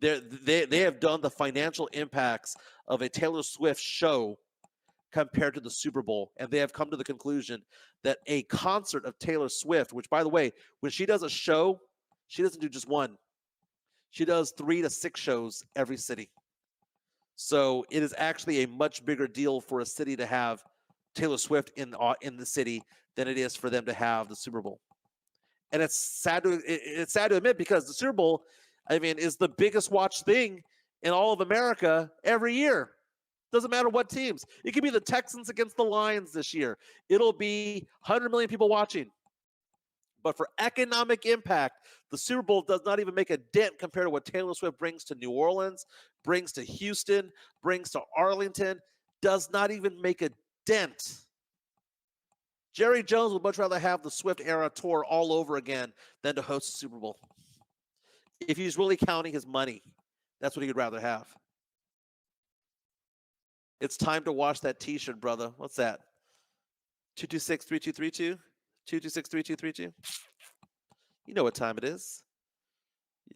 A: They have done the financial impacts of a Taylor Swift show compared to the Super Bowl, and they have come to the conclusion that a concert of Taylor Swift, which, by the way, when she does a show, she doesn't do just one. She does 3 to 6 shows every city. So it is actually a much bigger deal for a city to have Taylor Swift in the city than it is for them to have the Super Bowl. And it's sad to admit, because the Super Bowl, I mean, is the biggest watched thing in all of America every year. Doesn't matter what teams. It could be the Texans against the Lions this year. It'll be 100 million people watching. But for economic impact, the Super Bowl does not even make a dent compared to what Taylor Swift brings to New Orleans, brings to Houston, brings to Arlington. Does not even make a dent. Jerry Jones would much rather have the Swift era tour all over again than to host the Super Bowl. If he's really counting his money, that's what he'd rather have. It's time to wash that t-shirt, brother. What's that? 226-3232? 226-3232? You know what time it is.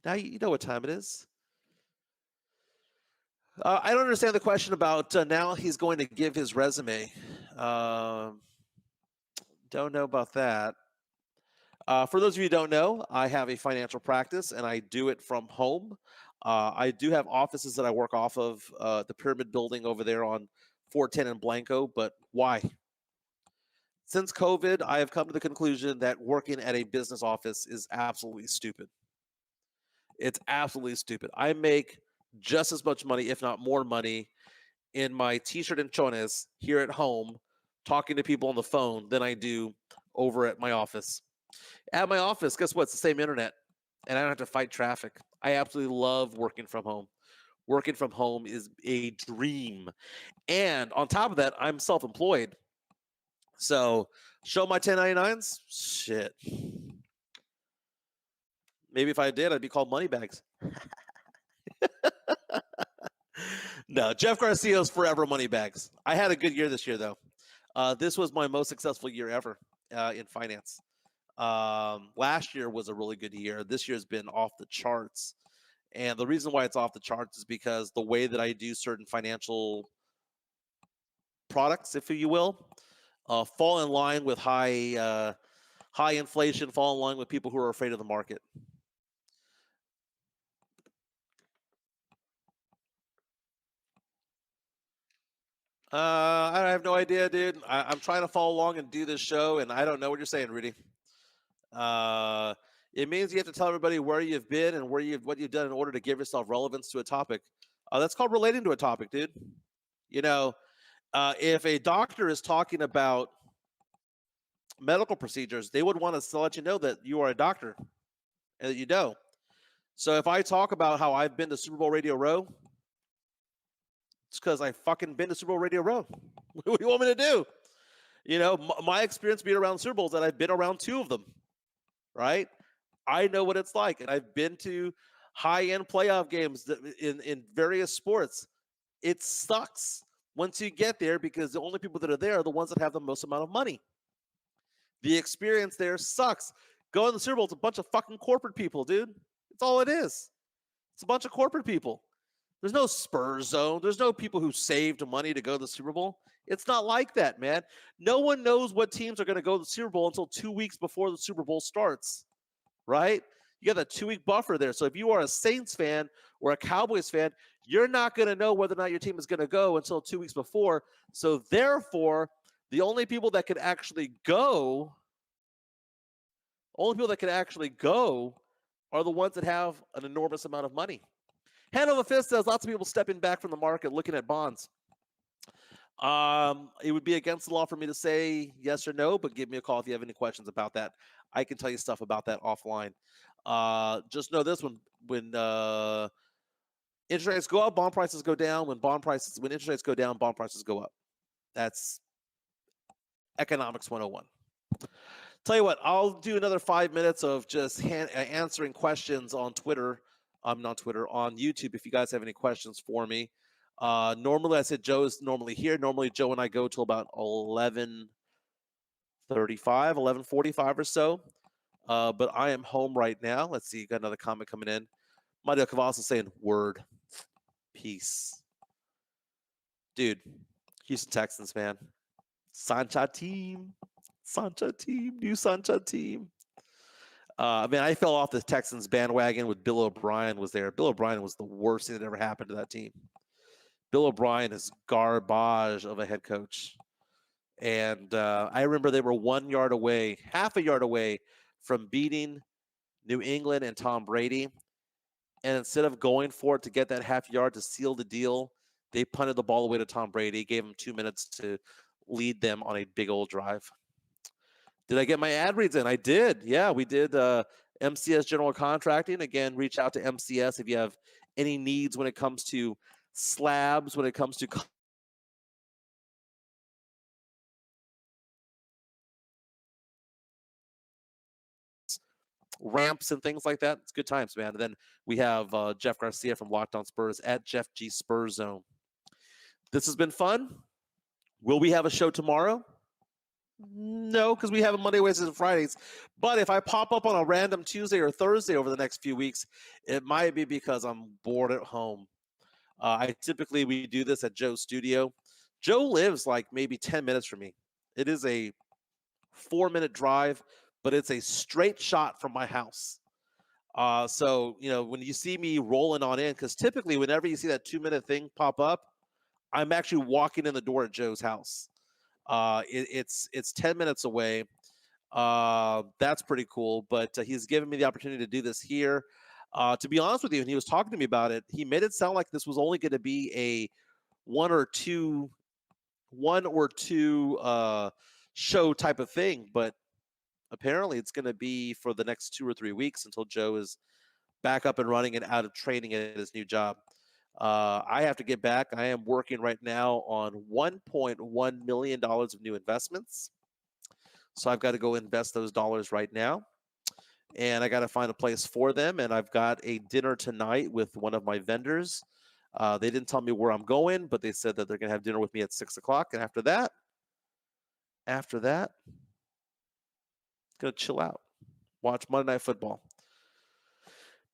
A: Now you know what time it is. I don't understand the question about now he's going to give his resume. Don't know about that. For those of you who don't know, I have a financial practice, and I do it from home. I do have offices that I work off of the Pyramid Building over there on 410 in Blanco, but why? Since COVID, I have come to the conclusion that working at a business office is absolutely stupid. It's absolutely stupid. I make just as much money, if not more money, in my t-shirt and chones here at home, talking to people on the phone, than I do over at my office. At my office, guess what? It's the same internet, and I don't have to fight traffic. I absolutely love working from home. Working from home is a dream. And on top of that, I'm self-employed. So show my 1099s? Shit. Maybe if I did, I'd be called Moneybags. No, Jeff Garcia's forever Moneybags. I had a good year this year, though. This was my most successful year ever in finance. Last year was a really good year. This year's been off the charts. And the reason why it's off the charts is because the way that I do certain financial products, if you will, fall in line with high inflation, fall in line with people who are afraid of the market. I have no idea, dude. I'm trying to follow along and do this show, and I don't know what you're saying, Rudy. It means you have to tell everybody where you've been and what you've done in order to give yourself relevance to a topic. That's called relating to a topic, dude. You know, if a doctor is talking about medical procedures, they would want to let you know that you are a doctor and that you know. So if I talk about how I've been to Super Bowl Radio Row, it's because I fucking been to Super Bowl Radio Row. What do you want me to do? You know, my experience being around Super Bowls, that I've been around 2 of them, right? I know what it's like, and I've been to high-end playoff games in various sports. It sucks once you get there, because the only people that are there are the ones that have the most amount of money. The experience there sucks. Going to the Super Bowl, it's a bunch of fucking corporate people, dude. That's all it is. It's a bunch of corporate people. There's no Spurs zone. There's no people who saved money to go to the Super Bowl. It's not like that, man. No one knows what teams are going to go to the Super Bowl until 2 weeks before the Super Bowl starts, right? You got that 2-week buffer there. So if you are a Saints fan or a Cowboys fan, you're not going to know whether or not your team is going to go until 2 weeks before. So therefore, the only people that can actually go are the ones that have an enormous amount of money. Hand over fist says lots of people stepping back from the market looking at bonds. It would be against the law for me to say yes or no, but give me a call if you have any questions about that. I can tell you stuff about that offline. Just know this: when interest rates go up, bond prices go down. When interest rates go down, bond prices go up. That's economics 101. Tell you what, I'll do another 5 minutes of just answering questions on Twitter. I'm not Twitter, on YouTube if you guys have any questions for me. Normally, I said Joe's normally here. Normally, Joe and I go till about 11:35, 11:45 or so. But I am home right now. Let's see, got another comment coming in. Mario Cavazos saying, word, peace. Dude, Houston Texans, man. Sancha team. New Sancha team. I fell off the Texans bandwagon with Bill O'Brien was there. Bill O'Brien was the worst thing that ever happened to that team. Bill O'Brien is garbage of a head coach. And I remember they were 1 yard away, half a yard away from beating New England and Tom Brady. And instead of going for it to get that half yard to seal the deal, they punted the ball away to Tom Brady, gave him 2 minutes to lead them on a big old drive. Did I get my ad reads in? I did. Yeah, we did MCS General Contracting. Again, reach out to MCS if you have any needs when it comes to slabs, when it comes to ramps and things like that. It's good times, man. And then we have Jeff Garcia from Locked On Spurs at Jeff G Spurs Zone. This has been fun. Will we have a show tomorrow? No, because we have a Monday, Wednesdays, and Fridays. But if I pop up on a random Tuesday or Thursday over the next few weeks, it might be because I'm bored at home. We do this at Joe's studio. Joe lives like maybe 10 minutes from me. It is a 4-minute drive, but it's a straight shot from my house. So, when you see me rolling on in, because typically whenever you see that 2-minute thing pop up, I'm actually walking in the door at Joe's house. It's 10 minutes away. That's pretty cool, but he's given me the opportunity to do this here. To be honest with you, when he was talking to me about it, he made it sound like this was only going to be a one or two show type of thing, but apparently it's going to be for the next 2 or 3 weeks until Joe is back up and running and out of training at his new job. I have to get back. I am working right now on $1.1 million of new investments. So I've got to go invest those dollars right now. And I got to find a place for them. And I've got a dinner tonight with one of my vendors. They didn't tell me where I'm going, but they said that they're going to have dinner with me at 6 o'clock. And after that, going to chill out, watch Monday Night Football.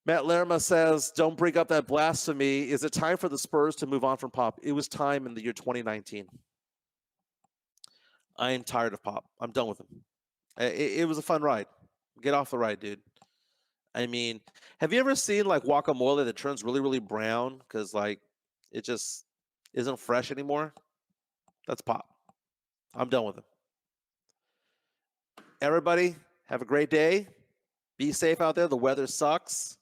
A: Matt Lerma says, don't bring up that blasphemy. Is it time for the Spurs to move on from Pop? It was time in the year 2019. I am tired of Pop. I'm done with him. It was a fun ride. Get off the ride, dude. Have you ever seen like guacamole that turns really, really brown because it just isn't fresh anymore? That's Pop. I'm done with him. Everybody, have a great day. Be safe out there. The weather sucks.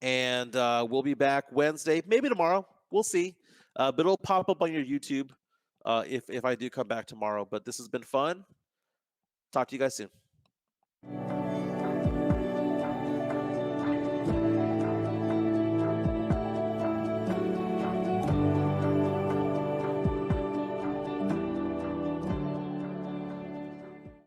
A: And we'll be back Wednesday, maybe tomorrow. We'll see. But it'll pop up on your YouTube if I do come back tomorrow. But this has been fun. Talk to you guys soon.